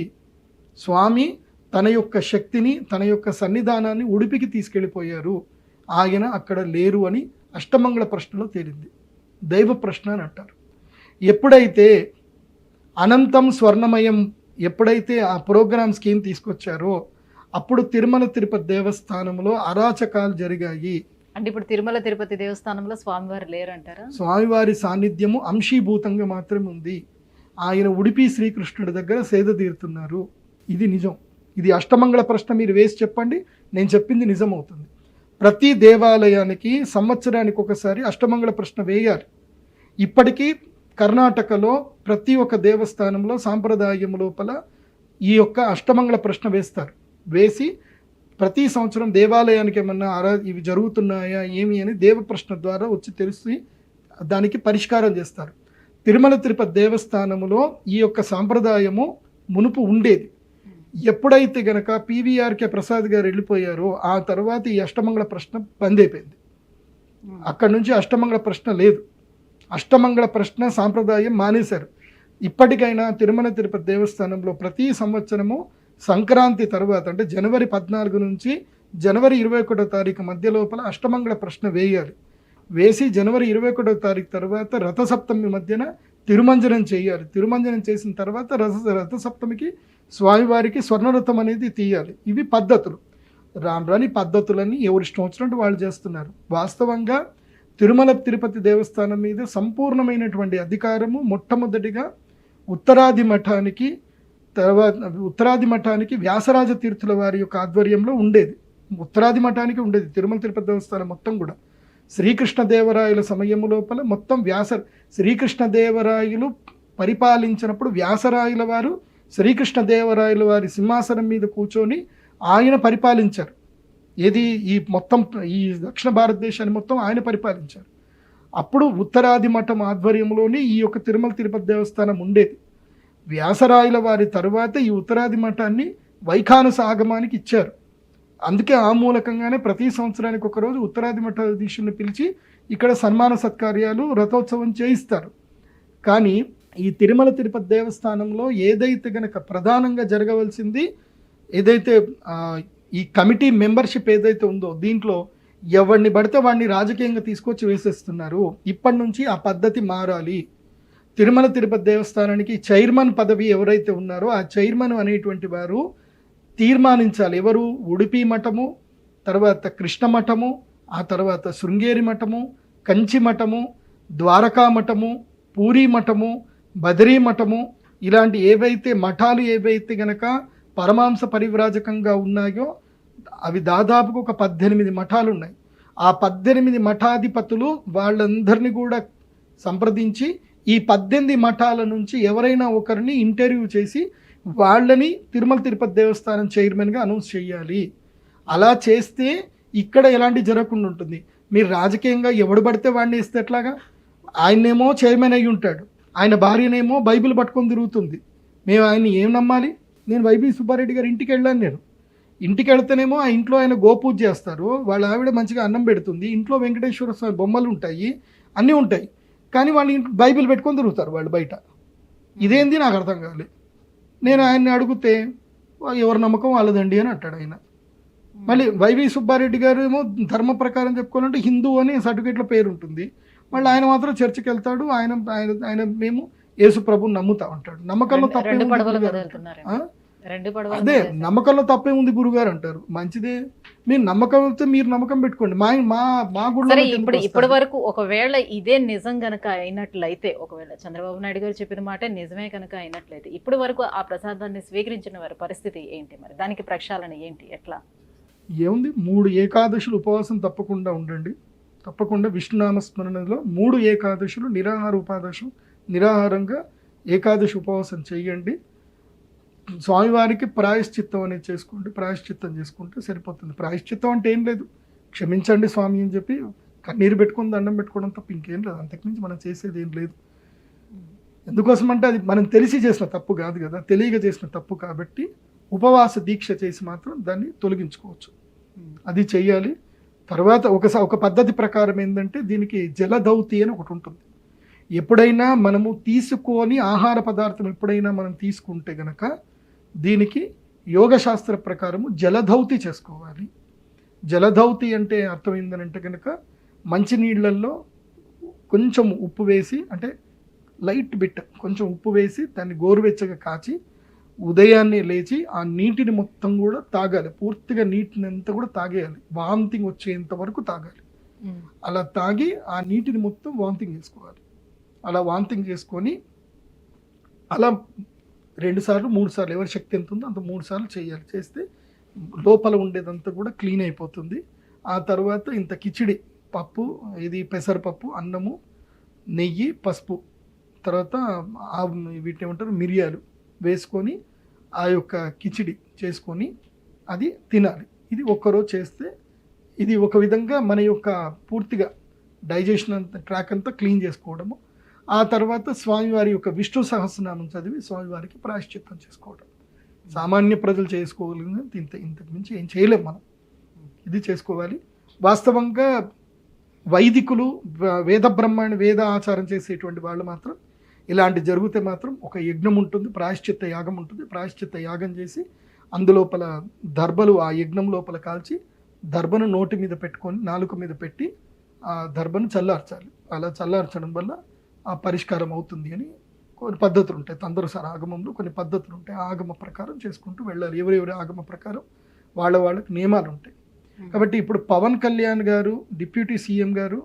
స్వామి తన యొక్క శక్తిని, తన యొక్క సన్నిధానాన్ని ఉడిపికి తీసుకెళ్ళిపోయారు, ఆయన అక్కడ లేరు అని అష్టమంగళ ప్రశ్నలో తేలింది. దైవ ప్రశ్న అని అంటారు. ఎప్పుడైతే అనంతం స్వర్ణమయం ఎప్పుడైతే ఆ ప్రోగ్రామ్ స్కీమ్ తీసుకొచ్చారో అప్పుడు తిరుమల తిరుపతి దేవస్థానంలో అరాచకాలు జరిగాయి. అంటే ఇప్పుడు తిరుమల తిరుపతి దేవస్థానంలో స్వామివారు లేరంటారా? స్వామివారి సాన్నిధ్యము అంశీభూతంగా మాత్రమే ఉంది. ఆయన ఉడిపి శ్రీకృష్ణుడి దగ్గర సేద తీరుతున్నారు. ఇది నిజం. ఇది అష్టమంగళ ప్రశ్న మీరు వేసి చెప్పండి, నేను చెప్పింది నిజం అవుతుంది. ప్రతి దేవాలయానికి సంవత్సరానికి ఒకసారి అష్టమంగళ ప్రశ్న వేయాలి. ఇప్పటికీ కర్ణాటకలో ప్రతి ఒక్క దేవస్థానంలో సాంప్రదాయం లోపల ఈ యొక్క అష్టమంగళ ప్రశ్న వేస్తారు. వేసి ప్రతి సంవత్సరం దేవాలయానికి ఏమన్నా ఇవి జరుగుతున్నాయా ఏమి అని దేవ ప్రశ్న ద్వారా వచ్చి తెలిసి దానికి పరిష్కారం చేస్తారు. తిరుమల తిరుపతి దేవస్థానంలో ఈ యొక్క సాంప్రదాయము మునుపు ఉండేది. ఎప్పుడైతే గనక పివిఆర్కే ప్రసాద్ గారు వెళ్ళిపోయారో ఆ తర్వాత ఈ అష్టమంగళ ప్రశ్న బంద్ అయిపోయింది. అక్కడి నుంచి అష్టమంగళ ప్రశ్న లేదు. అష్టమంగళ ప్రశ్న సాంప్రదాయం మానేశారు. ఇప్పటికైనా తిరుమల తిరుపతి దేవస్థానంలో ప్రతి సంవత్సరము సంక్రాంతి తర్వాత అంటే జనవరి 14 నుంచి జనవరి 21వ తారీఖు మధ్య లోపల అష్టమంగళ ప్రశ్న వేయాలి. వేసి జనవరి 21వ తారీఖు తర్వాత రథసప్తమి మధ్యన తిరుమంజనం చేయాలి. తిరుమంజనం చేసిన తర్వాత రథసప్తమికి స్వామివారికి స్వర్ణరథం అనేది తీయాలి. ఇవి పద్ధతులు. రాని పద్ధతులని ఎవరి ఇష్టం వచ్చినట్టు వాళ్ళు చేస్తున్నారు. వాస్తవంగా తిరుమల తిరుపతి దేవస్థానం మీద సంపూర్ణమైనటువంటి అధికారము మొట్టమొదటిగా ఉత్తరాది మఠానికి వ్యాసరాజ తీర్థుల వారి యొక్క ఆధ్వర్యంలో ఉండేది. ఉత్తరాది మఠానికి ఉండేది తిరుమల తిరుపతి దేవస్థానం మొత్తం కూడా. శ్రీకృష్ణదేవరాయల సమయం లోపల మొత్తం శ్రీకృష్ణదేవరాయలు పరిపాలించినప్పుడు వ్యాసరాయల వారు శ్రీకృష్ణదేవరాయల వారి సింహాసనం మీద కూర్చొని ఆయన పరిపాలించారు. ఏది ఈ దక్షిణ భారతదేశాన్ని మొత్తం ఆయన పరిపాలించారు. అప్పుడు ఉత్తరాది మఠం ఆధ్వర్యంలోనే ఈ యొక్క తిరుమల తిరుపతి దేవస్థానం ఉండేది. వ్యాసరాయల వారి తరువాత ఈ ఉత్తరాది మఠాన్ని వైఖానస ఆగమానికి ఇచ్చారు. అందుకే ఆ మూలకంగానే ప్రతి సంవత్సరానికి ఒకరోజు ఉత్తరాది మఠాధీశుల్ని పిలిచి ఇక్కడ సన్మాన సత్కార్యాలు రథోత్సవం చేయిస్తారు. కానీ ఈ తిరుమల తిరుపతి దేవస్థానంలో ఏదైతే గనక ప్రధానంగా జరగవలసింది ఏదైతే ఈ కమిటీ మెంబర్షిప్ ఏదైతే ఉందో దీంట్లో ఎవరిని పడితే వాడిని రాజకీయంగా తీసుకొచ్చి వేసేస్తున్నారు. ఇప్పటి నుంచి ఆ పద్ధతి మారాలి. తిరుమల తిరుపతి దేవస్థానానికి చైర్మన్ పదవి ఎవరైతే ఉన్నారో ఆ చైర్మన్ అనేటువంటి వారు తీర్మానించాలి. ఎవరు? ఉడిపి మఠము, తర్వాత కృష్ణ మఠము, ఆ తర్వాత శృంగేరి మఠము, కంచి మఠము, ద్వారకా మఠము, పూరీ మఠము, బదరీ మఠము, ఇలాంటి ఏవైతే మఠాలు ఏవైతే గనక పరమాంస పరివ్రాజకంగా ఉన్నాయో అవి దాదాపుగా ఒక 18 మఠాలు ఉన్నాయి. ఆ 18 మఠాధిపతులు వాళ్ళందరినీ కూడా సంప్రదించి ఈ 18 మఠాల నుంచి ఎవరైనా ఒకరిని ఇంటర్వ్యూ చేసి వాళ్ళని తిరుమల తిరుపతి దేవస్థానం చైర్మన్గా అనౌన్స్ చేయాలి. అలా చేస్తే ఇక్కడ ఎలాంటి జరగకుండా ఉంటుంది. మీరు రాజకీయంగా ఎవడు పడితే వాడిని వేస్తే ఎట్లాగా? ఆయనేమో చైర్మన్ అయి ఉంటాడు, ఆయన భార్యనేమో బైబిల్ పట్టుకొని తిరుగుతుంది. మేము ఆయన్ని ఏం నమ్మాలి? నేను వైబీ సుబ్బారెడ్డి గారి ఇంటికి వెళ్ళాను. నేను ఇంటికి వెళ్తేనేమో ఆ ఇంట్లో ఆయన గోపూజ చేస్తారు, వాళ్ళ ఆవిడ మంచిగా అన్నం పెడుతుంది, ఇంట్లో వెంకటేశ్వర స్వామి బొమ్మలు ఉంటాయి, అన్నీ ఉంటాయి. కానీ వాళ్ళు బైబిల్ పెట్టుకొని తిరుగుతారు వాళ్ళు బయట. ఇదేంది నాకు అర్థం కాలేదు. నేను ఆయన్ని అడిగితే ఎవరి నమ్మకం వాళ్ళదండి అని అంటాడు ఆయన. మళ్ళీ వైవి సుబ్బారెడ్డి గారు ఏమో ధర్మ ప్రకారం చెప్పుకోవాలంటే హిందూ అని సర్టిఫికేట్లో పేరు ఉంటుంది. మళ్ళీ ఆయన మాత్రం చర్చికి వెళ్తాడు. ఆయన మేము యేసు ప్రభుని నమ్ముతా ఉంటాడు. నమ్మకంలో తప్పే, అదే నమ్మకంలో తప్పే ఉంది గురుగారు అంటారు. మంచిదే, మీరు నమ్మకంతో మీరు నమ్మకం పెట్టుకోండి. మా గుడి ఇప్పటి వరకు ఒకవేళ ఇదే నిజం గనక అయినట్లయితే, ఒకవేళ చంద్రబాబు నాయుడు గారు చెప్పిన మాట నిజమే కనుక అయినట్లయితే ఇప్పటి వరకు ఆ ప్రసాదాన్ని స్వీకరించిన వారి పరిస్థితి ఏంటి? మరి దానికి ప్రక్షాళన ఏంటి? ఎట్లా? ఏముంది, 3 ఏకాదశులు ఉపవాసం తప్పకుండా ఉండండి. తప్పకుండా విష్ణునామస్మరణలో 3 ఏకాదశులు నిరాహారంగా ఏకాదశి ఉపవాసం చేయండి. స్వామివారికి ప్రాయశ్చిత్తం అనేది చేసుకోండి. ప్రాయశ్చిత్తం చేసుకుంటే సరిపోతుంది. ప్రాయశ్చిత్తం అంటే ఏం లేదు, క్షమించండి స్వామి అని చెప్పి కన్నీరు పెట్టుకొని దండం పెట్టుకోవడం తప్ప ఇంకేం లేదు. అంతకుమించి మనం చేసేది ఏం లేదు. ఎందుకోసం అంటే అది మనం తెలిసి చేసిన తప్పు కాదు కదా, తెలియక చేసిన తప్పు కాబట్టి ఉపవాస దీక్ష చేసి మాత్రం దాన్ని తొలగించుకోవచ్చు. అది చెయ్యాలి. తర్వాత ఒక పద్ధతి ప్రకారం ఏంటంటే దీనికి జలదౌతి అని ఒకటి ఉంటుంది. ఎప్పుడైనా మనము తీసుకొని ఆహార పదార్థం ఎప్పుడైనా మనం తీసుకుంటే గనక దీనికి యోగశాస్త్ర ప్రకారము జలధౌతి చేసుకోవాలి. జలధౌతి అంటే అర్థం ఏంటంటే కనుక మంచినీళ్ళల్లో కొంచెం ఉప్పు వేసి, అంటే లైట్ బిట్ కొంచెం ఉప్పు వేసి దాన్ని గోరువెచ్చగా కాచి ఉదయాన్నే లేచి ఆ నీటిని మొత్తం కూడా తాగాలి. పూర్తిగా నీటిని అంతా కూడా తాగేయాలి. వామిటింగ్ వచ్చేంత వరకు తాగాలి. అలా తాగి ఆ నీటిని మొత్తం వామిటింగ్ చేసుకోవాలి. అలా వామిటింగ్ చేసుకొని అలా 2 సార్లు 3 సార్లు ఎవరి శక్తి ఎంత ఉందో అంత 3 సార్లు చేయాలి. చేస్తే లోపల ఉండేదంతా కూడా క్లీన్ అయిపోతుంది. ఆ తర్వాత ఇంత కిచిడి పప్పు, ఇది పెసరపప్పు, అన్నము, నెయ్యి, పసుపు, తర్వాత వీటిని ఏమంటారు మిరియాలు వేసుకొని ఆ యొక్క కిచిడి చేసుకొని అది తినాలి. ఇది ఒక్కరోజు చేస్తే ఇది ఒక విధంగా మన యొక్క పూర్తిగా డైజెషన్ అంతా ట్రాక్ అంతా క్లీన్ చేసుకోవడము. ఆ తర్వాత స్వామివారి యొక్క విష్ణు సహస్రనామం చదివి స్వామివారికి ప్రాయశ్చిత్తం చేసుకోవడం. సామాన్య ప్రజలు చేసుకోగలిగిన ఇంతకు మించి ఏం చేయలేం మనం. ఇది చేసుకోవాలి. వాస్తవంగా వైదికులు వేద ఆచారం చేసేటువంటి వాళ్ళు మాత్రం ఇలాంటి జరిగితే మాత్రం ఒక యజ్ఞం ఉంటుంది, ప్రాయశ్చిత్త యాగం ఉంటుంది. ప్రాయశ్చిత్త యాగం చేసి అందులోపల దర్భలు ఆ యజ్ఞం లోపల కాల్చి దర్భను నోటి మీద పెట్టుకొని నాలుక మీద పెట్టి ఆ దర్భను చల్లార్చాలి. అలా చల్లార్చడం వల్ల ఆ పరిష్కారం అవుతుంది అని కొన్ని పద్ధతులు ఉంటాయి. తందరసారి ఆగమంలో కొన్ని పద్ధతులు ఉంటాయి. ఆగమ ప్రకారం చేసుకుంటూ వెళ్ళాలి. ఎవరెవరి ఆగమ ప్రకారం వాళ్ళకి నియమాలు ఉంటాయి. కాబట్టి ఇప్పుడు పవన్ కళ్యాణ్ గారు, డిప్యూటీ సీఎం గారు,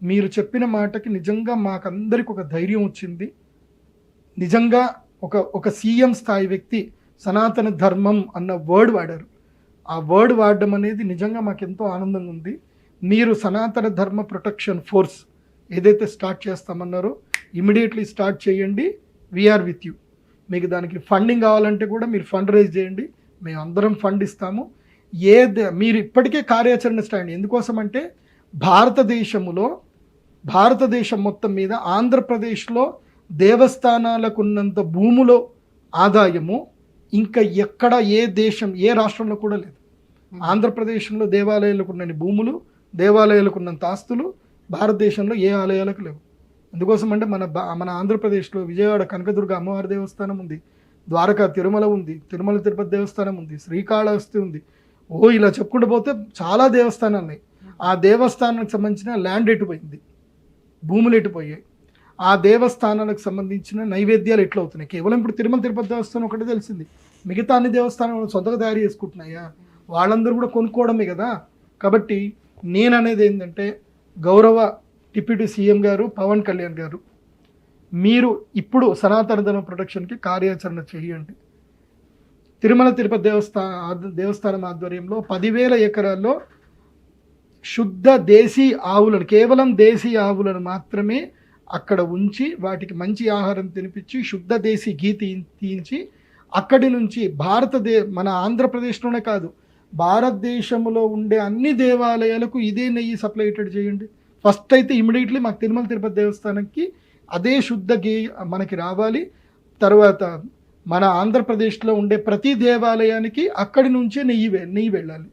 మీరు చెప్పిన మాటకి నిజంగా మాకందరికి ఒక ధైర్యం వచ్చింది. నిజంగా ఒక సీఎం స్థాయి వ్యక్తి సనాతన ధర్మం అన్న వర్డ్ వాడారు. ఆ వర్డ్ వాడడం అనేది నిజంగా మాకు ఎంతో ఆనందంగా ఉంది. మీరు సనాతన ధర్మ ప్రొటెక్షన్ ఫోర్స్ ఏదైతే స్టార్ట్ చేస్తామన్నారో ఇమీడియట్లీ స్టార్ట్ చేయండి. We are with you. మీకు దానికి ఫండింగ్ కావాలంటే కూడా మీరు ఫండ్ రైజ్ చేయండి. మేము అందరం ఫండ్ ఇస్తాము. మీరు ఇప్పటికే కార్యాచరణ స్టాండ్. ఎందుకోసం అంటే భారతదేశం మొత్తం మీద ఆంధ్రప్రదేశ్లో దేవస్థానాలకు ఉన్నంత భూములో ఆదాయము ఇంకా ఎక్కడ ఏ రాష్ట్రంలో కూడా లేదు. ఆంధ్రప్రదేశ్లో దేవాలయాలకు ఉన్నన్ని భూములు, దేవాలయాలకు ఉన్నంత ఆస్తులు భారతదేశంలో ఏ ఆలయాలకు లేవు. అందుకోసం అంటే మన ఆంధ్రప్రదేశ్లో విజయవాడ కనకదుర్గ అమ్మవారి దేవస్థానం ఉంది, ద్వారకా తిరుమల ఉంది, తిరుమల తిరుపతి దేవస్థానం ఉంది, శ్రీకాళహస్తి ఉంది. ఇలా చెప్పుకుంటూ పోతే చాలా దేవస్థానాలు ఉన్నాయి. ఆ దేవస్థానానికి సంబంధించిన ల్యాండ్ ఎటుపోయింది, భూములు ఎటుపోయాయి, ఆ దేవస్థానాలకు సంబంధించిన నైవేద్యాలు ఎట్లా అవుతున్నాయి. కేవలం ఇప్పుడు తిరుమల తిరుపతి దేవస్థానం ఒకటే తెలిసింది. మిగతా అన్ని దేవస్థానాలు సొంతగా తయారు చేసుకుంటున్నాయా? వాళ్ళందరూ కూడా కొనుక్కోవడమే కదా. కాబట్టి నేను అనేది ఏంటంటే, గౌరవ డిప్యూటీ సీఎం గారు పవన్ కళ్యాణ్ గారు, మీరు ఇప్పుడు సనాతన ధర్మ ప్రొటెక్షన్కి కార్యాచరణ చేయండి. తిరుమల తిరుపతి దేవస్థానం ఆధ్వర్యంలో 10,000 ఎకరాల్లో శుద్ధ దేశీ ఆవులను, కేవలం దేశీ ఆవులను మాత్రమే అక్కడ ఉంచి వాటికి మంచి ఆహారం తినిపించి శుద్ధ దేశీ ఘీ తీయించి అక్కడి నుంచి మన ఆంధ్రప్రదేశ్లోనే కాదు భారతదేశంలో ఉండే అన్ని దేవాలయాలకు ఇదే నెయ్యి సప్లైటెడ్ చేయండి. ఫస్ట్ అయితే ఇమీడియట్లీ మాకు తిరుమల తిరుపతి దేవస్థానంకి అదే శుద్ధ ఘీ మనకి రావాలి. తర్వాత మన ఆంధ్రప్రదేశ్లో ఉండే ప్రతి దేవాలయానికి అక్కడి నుంచే నెయ్యి వెళ్ళాలి.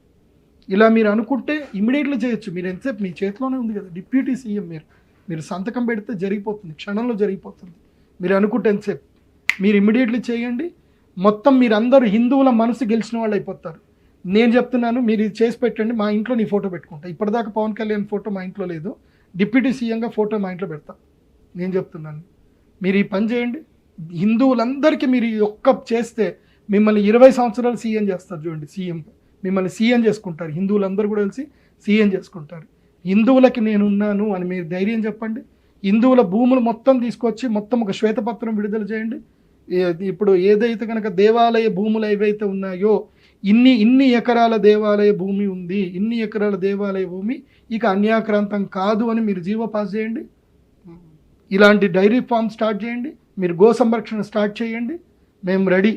ఇలా మీరు అనుకుంటే ఇమీడియట్లీ చేయొచ్చు. మీరు ఎంతసేపు మీ చేతిలోనే ఉంది కదా, డిప్యూటీ సీఎం మీరు సంతకం పెడితే జరిగిపోతుంది, క్షణంలో జరిగిపోతుంది. మీరు అనుకుంటే ఎంతసేపు, మీరు ఇమీడియట్లీ చేయండి. మొత్తం మీరందరూ హిందువుల మనసు గెలిచిన వాళ్ళు అయిపోతారు. నేను చెప్తున్నాను, మీరు ఇది చేసి పెట్టండి. మా ఇంట్లో నీ ఫోటో పెట్టుకుంటా. ఇప్పటిదాకా పవన్ కళ్యాణ్ ఫోటో మా ఇంట్లో లేదు, డిప్యూటీ సీఎంగా ఫోటో మా ఇంట్లో పెడతా. నేను చెప్తున్నాను, మీరు ఈ పని చేయండి. హిందువులందరికీ మీరు ఈ ఒక్క చేస్తే మిమ్మల్ని 20 సంవత్సరాలు సీఎం చేస్తారు. చూడండి, సీఎం మిమ్మల్ని సీఎం చేసుకుంటారు. హిందువులందరూ కూడా కలిసి సీఎం చేసుకుంటారు. హిందువులకి నేనున్నాను అని మీరు ధైర్యం చెప్పండి. హిందువుల భూములు మొత్తం తీసుకొచ్చి మొత్తం ఒక శ్వేతపత్రం విడుదల చేయండి. ఇప్పుడు ఏదైతే కనుక దేవాలయ భూములు ఏవైతే ఉన్నాయో, ఇన్ని ఎకరాల దేవాలయ భూమి ఉంది, ఇన్ని ఎకరాల దేవాలయ భూమి ఇక అన్యాక్రాంతం కాదు అని మీరు జీవో పాస్ చేయండి. ఇలాంటి డైరీ ఫామ్ స్టార్ట్ చేయండి. మీరు గో సంరక్షణ స్టార్ట్ చేయండి. మేము రెడీ.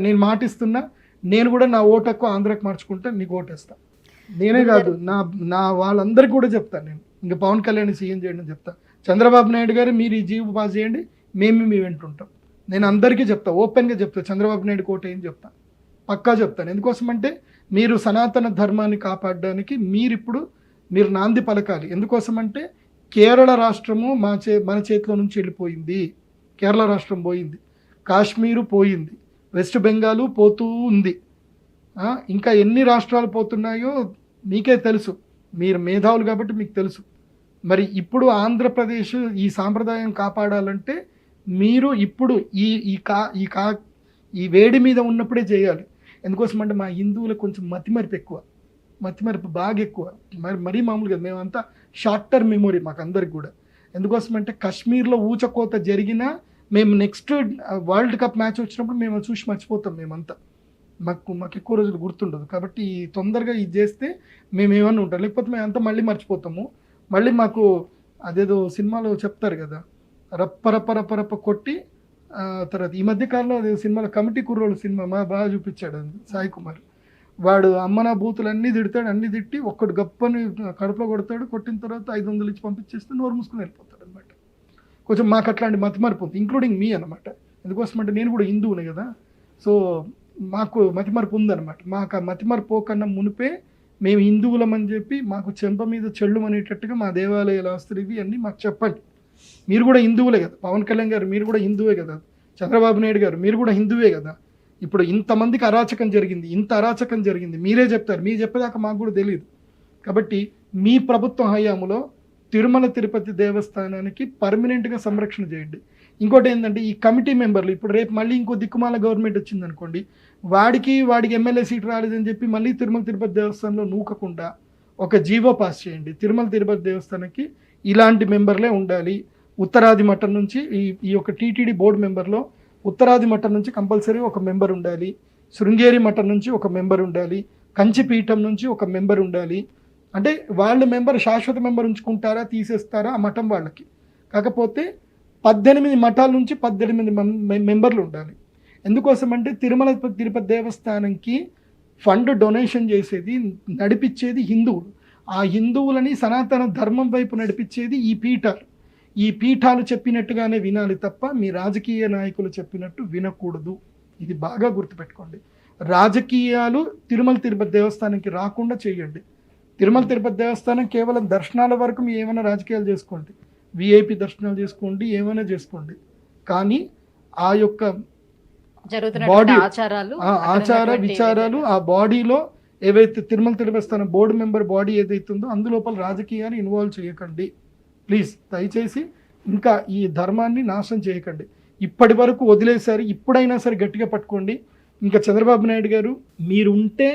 నేను మాటిస్తున్నా, నేను కూడా నా ఓటు హక్కు ఆంధ్రాకి మార్చుకుంటే నీకు ఓటేస్తాను. నేనే కాదు, నా వాళ్ళందరికీ కూడా చెప్తాను. నేను ఇంకా పవన్ కళ్యాణ్ సీఎం చేయండి అని చెప్తా. చంద్రబాబు నాయుడు గారు మీరు ఈ జీవో పాస్ చేయండి, మేము మీ వెంట ఉంటాం. నేను అందరికీ చెప్తా, ఓపెన్గా చెప్తా, చంద్రబాబు నాయుడు కోట ఏం చెప్తా, పక్కా చెప్తాను. ఎందుకోసమంటే మీరు సనాతన ధర్మాన్ని కాపాడడానికి మీరు నాంది పలకాలి. ఎందుకోసమంటే కేరళ రాష్ట్రము మన చేతిలో నుంచి వెళ్ళిపోయింది. కేరళ రాష్ట్రం పోయింది, కాశ్మీరు పోయింది, వెస్ట్ బెంగాలు పోతూ ఉంది, ఇంకా ఎన్ని రాష్ట్రాలు పోతున్నాయో మీకే తెలుసు. మీరు మేధావులు కాబట్టి మీకు తెలుసు. మరి ఇప్పుడు ఆంధ్రప్రదేశ్ ఈ సాంప్రదాయం కాపాడాలంటే మీరు ఇప్పుడు ఈ వేడి మీద ఉన్నప్పుడే చేయాలి. ఎందుకోసం అంటే మా హిందువులకు కొంచెం మతిమరుపు బాగా ఎక్కువ, మరీ మామూలుగా మేమంతా షార్ట్ టర్మ్ మెమొరీ మాకు అందరికి కూడా. ఎందుకోసం అంటే కాశ్మీర్లో ఊచకోత జరిగినా మేము నెక్స్ట్ వరల్డ్ కప్ మ్యాచ్ వచ్చినప్పుడు మేము చూసి మర్చిపోతాం. మేమంతా మాకు ఎక్కువ రోజులు గుర్తుండదు. కాబట్టి తొందరగా ఇది చేస్తే మేము ఏమన్నా ఉంటాం, లేకపోతే మేమంతా మళ్ళీ మర్చిపోతాము. మళ్ళీ మాకు అదేదో సినిమాలో చెప్తారు కదా, రప్ప కొట్టి తర్వాత ఈ మధ్య కాలంలో అదే సినిమాలో కమిటీ కుర్రోళ్ళు సినిమా బాగా చూపించాడు సాయి కుమార్. వాడు అమ్మనా బూతులు అన్నీ తిడతాడు, అన్నీ తిట్టి ఒక్కడు గప్పని కడుపులో కొడతాడు, కొట్టిన తర్వాత 500 ఇచ్చి పంపించేస్తే నోరు మూసుకుని వెళ్ళిపోతాడు అనమాట. కొంచెం మాకు అట్లాంటి మతిమరుపు ఉంది, ఇంక్లూడింగ్ మీ అనమాట. ఎందుకోసం అంటే నేను కూడా హిందువునే కదా, సో మాకు మతిమరుపు ఉందన్నమాట. మాకు ఆ మతిమరుపు కన్నా మునిపే మేము హిందువులమని చెప్పి మాకు చెంప మీద చెళ్ళు అనేటట్టుగా మా దేవాలయాలు ఆస్తులు ఇవి అన్నీ మాకు చెప్పండి. మీరు కూడా హిందువులే కదా, పవన్ కళ్యాణ్ గారు మీరు కూడా హిందువే కదా, చంద్రబాబు నాయుడు గారు మీరు కూడా హిందువే కదా. ఇప్పుడు ఇంతమందికి అరాచకం జరిగింది, మీరే చెప్తారు. మీరు చెప్పేదాకా మాకు కూడా తెలియదు. కాబట్టి మీ ప్రభుత్వం హయాంలో తిరుమల తిరుపతి దేవస్థానానికి పర్మనెంట్గా సంరక్షణ చేయండి. ఇంకోటి ఏంటంటే ఈ కమిటీ మెంబర్లు ఇప్పుడు రేపు మళ్ళీ ఇంకో దిక్కుమాల గవర్నమెంట్ వచ్చింది అనుకోండి, వాడికి ఎమ్మెల్యే సీట్ రాలేదని చెప్పి మళ్ళీ తిరుమల తిరుపతి దేవస్థానంలో నూకకుండా ఒక జీవో పాస్ చేయండి. తిరుమల తిరుపతి దేవస్థానానికి ఇలాంటి మెంబర్లే ఉండాలి. ఉత్తరాది మఠం నుంచి ఈ యొక్క టీటీడీ బోర్డు మెంబర్లో ఉత్తరాది మఠం నుంచి కంపల్సరీ ఒక మెంబర్ ఉండాలి, శృంగేరి మఠం నుంచి ఒక మెంబర్ ఉండాలి, కంచిపీఠం నుంచి ఒక మెంబర్ ఉండాలి. అంటే వాళ్ళ మెంబర్ శాశ్వత మెంబర్ ఉంచుకుంటారా తీసేస్తారా ఆ మఠం వాళ్ళకి. కాకపోతే 18 మఠాల నుంచి 18 మెంబర్లు ఉండాలి. ఎందుకోసం అంటే తిరుమల తిరుపతి దేవస్థానంకి ఫండ్ డొనేషన్ చేసేది నడిపించేది హిందువులు. ఆ హిందువులని సనాతన ధర్మం వైపు నడిపించేది ఈ పీఠాలు చెప్పినట్టుగానే వినాలి తప్ప మీ రాజకీయ నాయకులు చెప్పినట్టు వినకూడదు. ఇది బాగా గుర్తుపెట్టుకోండి. రాజకీయాలు తిరుమల తిరుపతి దేవస్థానానికి రాకుండా చేయండి. తిరుమల తిరుపతి దేవస్థానం కేవలం దర్శనాల వరకు మీ ఏమైనా రాజకీయాలు చేసుకోండి, విఐపి దర్శనాలు చేసుకోండి, ఏమైనా చేసుకోండి. కానీ ఆ యొక్క బాడీ ఆచార విచారాలు ఆ బాడీలో ఏవైతే Tirumala Tirupati board member body ఏదైతుందో అందులోపల రాజకీయాలు ఇన్వాల్వ్ చేయకండి ప్లీజ్. దయచేసి ఇంకా ఈ ధర్మాన్ని నాశనం చేయకండి. ఇప్పటి వరకు వదిలేశారు, ఇప్పుడైనా సరే గట్టిగా పట్టుకోండి. ఇంకా చంద్రబాబు నాయుడు గారు మీరు ఉంటే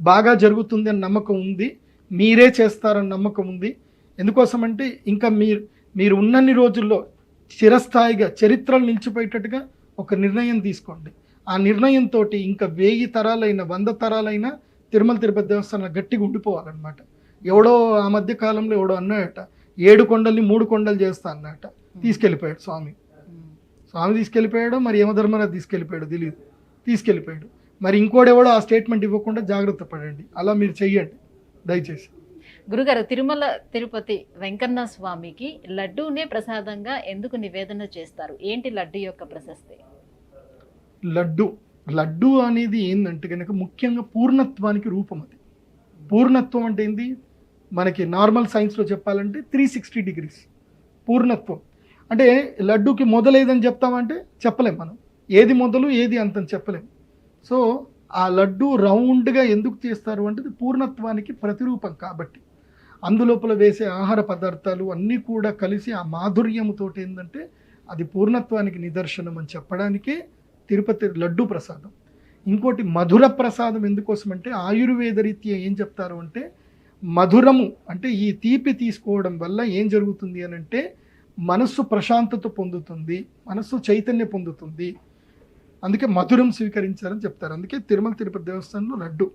బాగా జరుగుతుంది అని నమ్మకం ఉంది, మీరే చేస్తారని నమ్మకం ఉంది. ఎందుకోసమంటే ఇంకా మీరు ఉన్నన్ని రోజుల్లో చిరస్థాయిగా చరిత్రలు నిలిచిపోయేటట్టుగా ఒక నిర్ణయం తీసుకోండి. ఆ నిర్ణయంతో ఇంకా 1000 తరాలైనా 100 తరాలైనా తిరుమల తిరుపతి దేవస్థానం గట్టిగా ఉండిపోవాలన్నమాట. ఎవడో ఆ మధ్య కాలంలో ఎవడో అన్నాడట 7 కొండల్ని 3 కొండలు చేస్తా అన్నట, తీసుకెళ్ళిపోయాడు స్వామి తీసుకెళ్ళిపోయాడు, మరి యమధర్మరాజు తీసుకెళ్ళిపోయాడు తెలియదు, తీసుకెళ్ళిపోయాడు. మరి ఇంకోడెవడో ఆ స్టేట్మెంట్ ఇవ్వకుండా జాగ్రత్త పడండి. అలా మీరు చెయ్యండి దయచేసి. గురుగారు, తిరుమల తిరుపతి వెంకన్న స్వామికి లడ్డూనే ప్రసాదంగా ఎందుకు నివేదన చేస్తారు? ఏంటి లడ్డు యొక్క ప్రశస్తి? లడ్డు అనేది ఏంటంటే కనుక ముఖ్యంగా పూర్ణత్వానికి రూపం. అది పూర్ణత్వం అంటే ఏంది, మనకి నార్మల్ సైన్స్లో చెప్పాలంటే 360 degrees పూర్ణత్వం. అంటే లడ్డూకి మొదలేదని చెప్తామంటే చెప్పలేం, మనం ఏది మొదలు ఏది అంతం చెప్పలేం. సో ఆ లడ్డు రౌండ్గా ఎందుకు చేస్తారు అంటే పూర్ణత్వానికి ప్రతిరూపం కాబట్టి. అందులోపల వేసే ఆహార పదార్థాలు అన్నీ కూడా కలిసి ఆ మాధుర్యముతో ఏంటంటే అది పూర్ణత్వానికి నిదర్శనం అని చెప్పడానికే తిరుపతి లడ్డు ప్రసాదం. ఇంకోటి మధుర ప్రసాదం ఎందుకోసమంటే ఆయుర్వేద రీత్యా ఏం చెప్తారు అంటే మధురము అంటే ఈ తీపి తీసుకోవడం వల్ల ఏం జరుగుతుంది అని అంటే మనస్సు ప్రశాంతత పొందుతుంది, మనస్సు చైతన్య పొందుతుంది. అందుకే మధురం స్వీకరించారని చెప్తారు. అందుకే తిరుమల తిరుపతి దేవస్థానంలో లడ్డు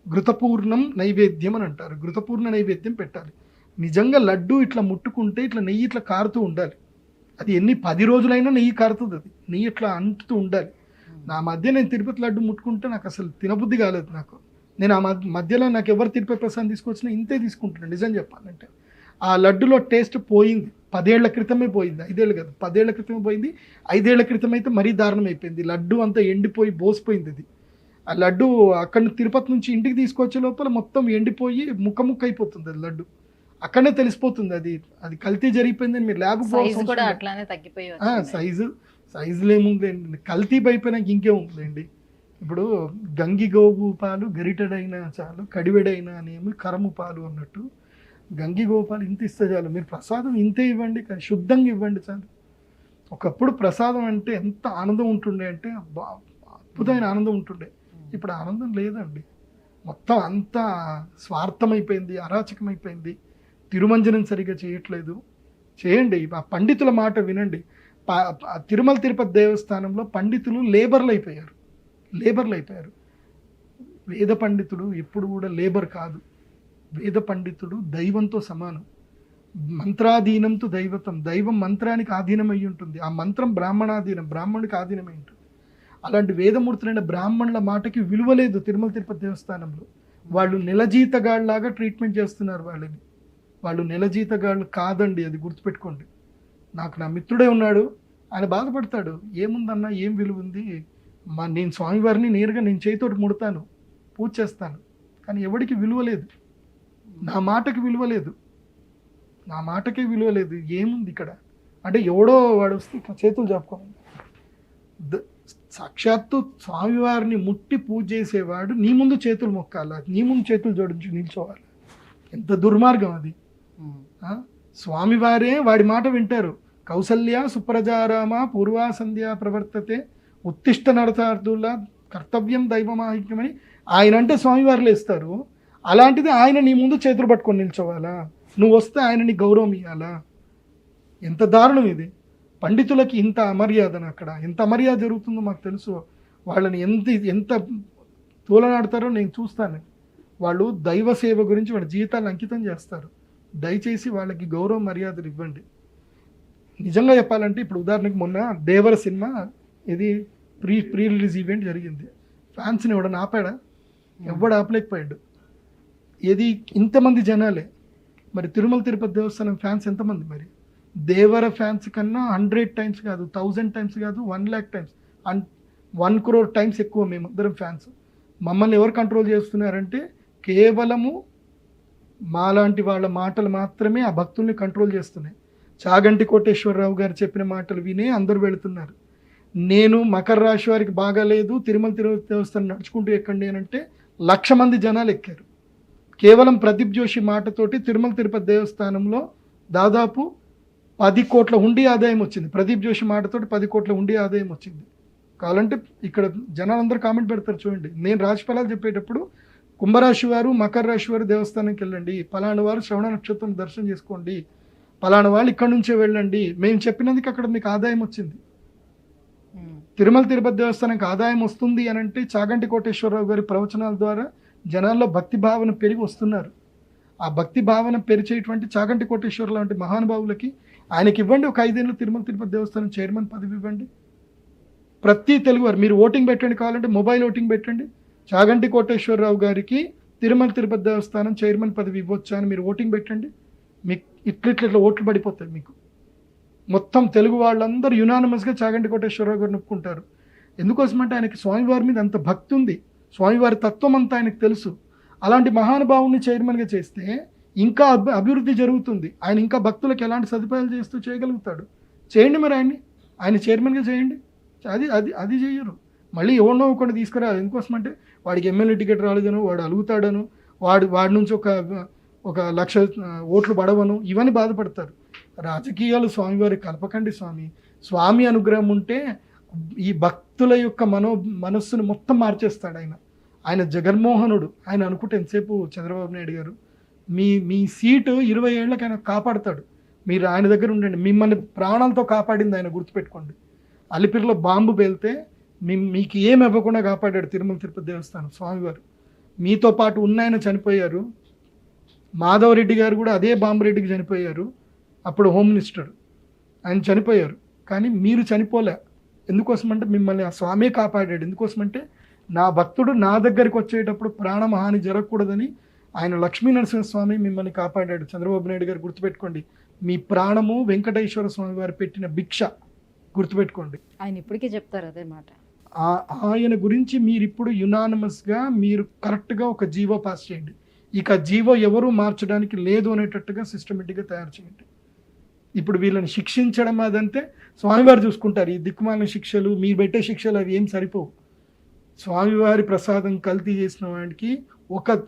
ఘృతపూర్ణం నైవేద్యం అని అంటారు. ఘృతపూర్ణ నైవేద్యం పెట్టాలి. నిజంగా లడ్డు ఇట్లా ముట్టుకుంటే ఇట్లా నెయ్యి ఇట్లా కారుతూ ఉండాలి. అది 10 రోజులైనా నెయ్యి కారుతుంది, అది నెయ్యి ఇట్లా అంటుతూ ఉండాలి. నా మధ్య నేను తిరుపతి లడ్డు ముట్టుకుంటే నాకు అసలు తినబుద్ధి కాలేదు. నేను ఆ మధ్యలో నాకు ఎవరు తిరుపతి ప్రసాదం తీసుకొచ్చినా ఇంతే తీసుకుంటున్నాను నిజం చెప్పాలంటే. ఆ లడ్డులో టేస్ట్ పోయింది, 10 ఏళ్ల క్రితమే పోయింది, 5 ఏళ్ళు కాదు 10 ఏళ్ల క్రితమే పోయింది. 5 ఏళ్ల క్రితం అయితే మరీ దారుణం అయిపోయింది. లడ్డు అంతా ఎండిపోయి బోసిపోయింది. అది ఆ లడ్డు అక్కడ తిరుపతి నుంచి ఇంటికి తీసుకొచ్చే లోపల మొత్తం ఎండిపోయి ముక్క అయిపోతుంది. అది లడ్డు అక్కడనే తెలిసిపోతుంది అది అది కల్తీ జరిగిపోయిందని. మీరు ల్యాబ్ కూడా అట్లానే తగ్గిపోయి సైజులు ఏముందండి, కల్తీ అయిపోయినాక ఇంకేముందండి. ఇప్పుడు గంగి గోవు పాలు గరిటెడైనా చాలు, కడివెడైనా అనేమి కరము పాలు అన్నట్టు గంగి గోపాలు ఇంత ఇస్తే చాలు. మీరు ప్రసాదం ఇంతే ఇవ్వండి, కానీ శుద్ధంగా ఇవ్వండి చాలు. ఒకప్పుడు ప్రసాదం అంటే ఎంత ఆనందం ఉంటుండే అంటే అద్భుతమైన ఆనందం ఉంటుండే. ఇప్పుడు ఆనందం లేదండి. మొత్తం అంతా స్వార్థమైపోయింది, అరాచకమైపోయింది. తిరుమంజనం సరిగ్గా చేయట్లేదు. చేయండి, ఆ పండితుల మాట వినండి. తిరుమల తిరుపతి దేవస్థానంలో పండితులు లేబర్లు అయిపోయారు. వేద పండితుడు ఎప్పుడు కూడా లేబర్ కాదు. వేద పండితుడు దైవంతో సమానం. మంత్రాధీనంతో దైవతం, దైవం మంత్రానికి ఆధీనం అయి ఉంటుంది. ఆ మంత్రం బ్రాహ్మణాధీనం, బ్రాహ్మణుడికి ఆధీనమై ఉంటుంది. అలాంటి వేదమూర్తులైన బ్రాహ్మణుల మాటకి విలువ లేదు తిరుమల తిరుపతి దేవస్థానంలో. వాళ్ళు నెలజీతగాళ్ళలాగా ట్రీట్మెంట్ చేస్తున్నారు వాళ్ళని. వాళ్ళు నెలజీతగాళ్ళు కాదండి, అది గుర్తుపెట్టుకోండి. నాకు నా మిత్రుడే ఉన్నాడు, ఆయన బాధపడతాడు. ఏముందన్నా, ఏం విలువ ఉంది, నేను స్వామివారిని నేరుగా నేను చేతితోటి ముడతాను, పూజ చేస్తాను, కానీ ఎవడికి విలువ లేదు. నా మాటకి విలువ లేదు, నా మాటకే విలువ లేదు. ఏముంది ఇక్కడ అంటే, ఎవడో వాడు వస్తే చేతులు చెప్పుకోండి. సాక్షాత్తు స్వామివారిని ముట్టి పూజ చేసేవాడు నీ ముందు చేతులు మొక్కాలా, నీ ముందు చేతులు జోడించి నిల్చోవాలి. ఎంత దుర్మార్గం అది. స్వామివారే వాడి మాట వింటారు. కౌసల్య సుప్రజారామ పూర్వా సంధ్యా ప్రవర్తతే ఉత్తిష్ట నరతార్థుల కర్తవ్యం దైవమాహిక్యమని ఆయన అంటే స్వామివారు లేస్తారు. అలాంటిది ఆయన నీ ముందు చేతులు పట్టుకొని నిల్చోవాలా? నువ్వు వస్తే ఆయన నీ గౌరవం ఇవ్వాలా? ఎంత దారుణం ఇది. పండితులకి ఇంత అమర్యాదన, అక్కడ ఎంత అమర్యాద జరుగుతుందో మాకు తెలుసు. వాళ్ళని ఎంత తోలనాడతారో నేను చూస్తాను. వాళ్ళు దైవ సేవ గురించి వాళ్ళ జీవితాలను అంకితం చేస్తారు. దయచేసి వాళ్ళకి గౌరవ మర్యాదలు ఇవ్వండి. నిజంగా చెప్పాలంటే, ఇప్పుడు ఉదాహరణకి మొన్న దేవర సినిమా ఇది ప్రీ రిలీజ్ ఈవెంట్ జరిగింది. ఫ్యాన్స్ని ఎవడన్నా ఆపాడా? ఎవడు ఆపలేకపోయాడు. ఇది ఇంతమంది జనాలే. మరి తిరుమల తిరుపతి దేవస్థానం ఫ్యాన్స్ ఎంతమంది? మరి దేవర ఫ్యాన్స్ కన్నా 100 times కాదు, 1000 times కాదు, 1 lakh times, 1 crore times ఎక్కువ మేమందరం ఫ్యాన్స్. మమ్మల్ని ఎవరు కంట్రోల్ చేస్తున్నారంటే కేవలము మాలాంటి వాళ్ళ మాటలు మాత్రమే ఆ భక్తుల్ని కంట్రోల్ చేస్తున్నాయి. చాగంటి కోటేశ్వరరావు గారు చెప్పిన మాటలు వినే అందరూ వెళుతున్నారు. నేను మకర రాశి వారికి బాగాలేదు, తిరుమల తిరుపతి దేవస్థానం నడుచుకుంటూ ఎక్కండి అని అంటే 1,00,000 మంది జనాలు ఎక్కారు. కేవలం ప్రదీప్ జోషి మాటతోటి తిరుమల తిరుపతి దేవస్థానంలో దాదాపు 10 కోట్ల హుండీ ఆదాయం వచ్చింది. ప్రదీప్ జోషి మాటతోటి 10 కోట్ల హుండీ ఆదాయం వచ్చింది. కావాలంటే ఇక్కడ జనాలందరూ కామెంట్ పెడతారు చూడండి. నేను రాశి ఫలాలు చెప్పేటప్పుడు కుంభరాశి వారు, మకర రాశి వారు దేవస్థానానికి వెళ్ళండి, పలానా వారు శ్రవణ నక్షత్రం దర్శనం చేసుకోండి, పలానా వాళ్ళు ఇక్కడ నుంచే వెళ్ళండి, మేము చెప్పినందుకు అక్కడ మీకు ఆదాయం వచ్చింది. తిరుమల తిరుపతి దేవస్థానానికి ఆదాయం వస్తుంది అని అంటే చాగంటి కోటేశ్వరరావు గారి ప్రవచనాల ద్వారా జనాల్లో భక్తి భావన పెరిగి వస్తున్నారు. ఆ భక్తి భావన పెరిచేటువంటి చాగంటి కోటేశ్వరరావు లాంటి మహానుభావులకి ఆయనకి ఇవ్వండి ఒక 5 ఏళ్ళు తిరుమల తిరుపతి దేవస్థానం చైర్మన్ పదవి ఇవ్వండి. ప్రతి తెలుగువారు మీరు ఓటింగ్ పెట్టండి, కావాలంటే మొబైల్ ఓటింగ్ పెట్టండి. చాగంటి కోటేశ్వరరావు గారికి తిరుమల తిరుపతి దేవస్థానం చైర్మన్ పదవి ఇవ్వచ్చా అని మీరు ఓటింగ్ పెట్టండి. మీకు ఇట్లా ఓట్లు పడిపోతాయి. మీకు మొత్తం తెలుగు వాళ్ళందరూ యునానిమస్గా చాగంటి కోటేశ్వరరావు గారు నొప్పుకుంటారు. ఎందుకోసమంటే ఆయనకి స్వామివారి మీద అంత భక్తి ఉంది, స్వామివారి తత్వం అంతా ఆయనకు తెలుసు. అలాంటి మహానుభావుని చైర్మన్గా చేస్తే ఇంకా అభివృద్ధి జరుగుతుంది. ఆయన ఇంకా భక్తులకు ఎలాంటి సదుపాయాలు చేస్తూ చేయగలుగుతాడు. చేయండి, మరి ఆయన చైర్మన్గా చేయండి. అది చెయ్యరు. మళ్ళీ ఎవరినో ఒకటి తీసుకురాలి. ఎందుకోసమంటే వాడికి ఎమ్మెల్యే టికెట్ రాలేదను, వాడు అలుగుతాడను, వాడి నుంచి ఒక 1,00,000 ఓట్లు పడవను, ఇవన్నీ బాధపడతారు. రాజకీయాలు స్వామివారి కలపకండి. స్వామి అనుగ్రహం ఉంటే ఈ భక్తుల యొక్క మనస్సును మొత్తం మార్చేస్తాడు ఆయన జగన్మోహనుడు. ఆయన అనుకుంటే ఎంతసేపు చంద్రబాబు నాయుడు గారు మీ సీటు 20 ఏళ్ళకి ఆయన కాపాడతాడు. మీరు ఆయన దగ్గర ఉండండి. మిమ్మల్ని ప్రాణాలతో కాపాడింది ఆయన, గుర్తుపెట్టుకోండి. అలిపిరిలో బాంబు పేలితే మీకు ఏమి ఇవ్వకుండా కాపాడాడు తిరుమల తిరుపతి దేవస్థానం స్వామివారు. మీతో పాటు ఉన్నాయన చనిపోయారు. మాధవరెడ్డి గారు కూడా అదే బాంబురెడ్డికి చనిపోయారు. అప్పుడు హోమ్ మినిస్టర్ ఆయన చనిపోయారు. కానీ మీరు చనిపోలే. ఎందుకోసమంటే మిమ్మల్ని ఆ స్వామే కాపాడాడు. ఎందుకోసమంటే నా భక్తుడు నా దగ్గరికి వచ్చేటప్పుడు ప్రాణహాని జరగకూడదని ఆయన లక్ష్మీ నరసింహస్వామి మిమ్మల్ని కాపాడాడు. చంద్రబాబు నాయుడు గారు గుర్తుపెట్టుకోండి. మీ ప్రాణము వెంకటేశ్వర స్వామి వారు పెట్టిన భిక్ష, గుర్తుపెట్టుకోండి. ఆయన ఇప్పటికీ చెప్తారు అదే మాట. ఆయన గురించి మీరు ఇప్పుడు యునానిమస్గా మీరు కరెక్ట్గా ఒక జీవో పాస్ చేయండి. ఇక జీవో ఎవరు మార్చడానికి లేదు అనేటట్టుగా సిస్టమేటిక్గా తయారు చేయండి. ఇప్పుడు వీళ్ళని శిక్షించడం అదంటే స్వామివారు చూసుకుంటారు. ఈ దిక్కుమాలిన శిక్షలు, మీరు పెట్టే శిక్షలు అవి ఏం సరిపోవు. స్వామివారి ప్రసాదం కల్తీ చేసిన వాడికి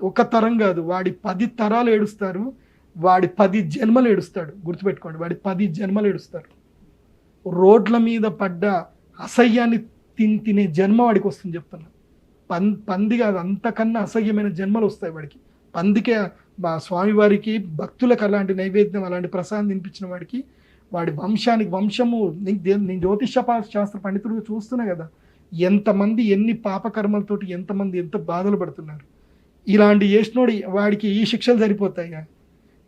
ఒక తరం కాదు, వాడి 10 తరాలు ఏడుస్తారు, వాడి 10 జన్మలు ఏడుస్తాడు. గుర్తుపెట్టుకోండి, వాడి 10 జన్మలు ఏడుస్తారు. రోడ్ల మీద పడ్డ అసహ్యాన్ని తినే జన్మ వాడికి వస్తుంది చెప్తున్నా. పంది కాదు, అంతకన్నా అసహ్యమైన జన్మలు వస్తాయి వాడికి. పందికే స్వామివారికి భక్తులకు అలాంటి నైవేద్యం, అలాంటి ప్రసాదం తినిపించిన వాడికి, వాడి వంశము నేను జ్యోతిష శాస్త్ర పండితుడిగా చూస్తున్నా కదా, ఎంతమంది ఎన్ని పాపకర్మలతోటి ఎంతమంది ఎంత బాధలు పడుతున్నారు. ఇలాంటి చేసినోడు వాడికి ఈ శిక్షలు సరిపోతాయి.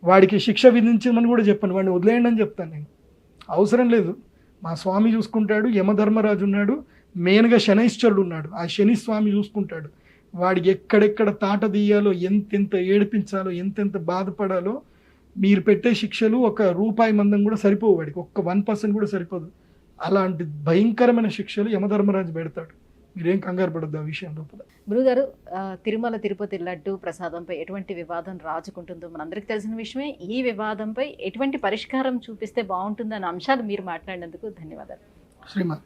వాడికి శిక్ష విధించమని కూడా చెప్పాను, వాడిని వదిలేయండి అని చెప్తాను నేను. అవసరం లేదు, మా స్వామి చూసుకుంటాడు. యమధర్మరాజు ఉన్నాడు, మెయిన్గా శనైశ్వరుడు ఉన్నాడు. ఆ శని స్వామి చూసుకుంటాడు. వాడికి ఎక్కడెక్కడ తాట తీయాలో, ఎంతెంత ఏడిపించాలో, ఎంతెంత బాధపడాలో. మీరు పెట్టే శిక్షలు ₹1 మందం కూడా సరిపోవు, వాడికి ఒక్క 1% కూడా సరిపోదు. అలాంటి భయంకరమైన శిక్షలు యమధర్మరాజు పెడతాడు. మీరేం కంగారు పడద్దు ఆ విషయం లోపల. గురుగారు, తిరుమల తిరుపతి లడ్డు ప్రసాదంపై ఎటువంటి వివాదం రాజుకుంటుందో మనందరికీ తెలిసిన విషయమే. ఈ వివాదంపై ఎటువంటి పరిష్కారం చూపిస్తే బాగుంటుందన్న అంశాలు మీరు మాట్లాడినందుకు ధన్యవాదాలు. శ్రీమాన్.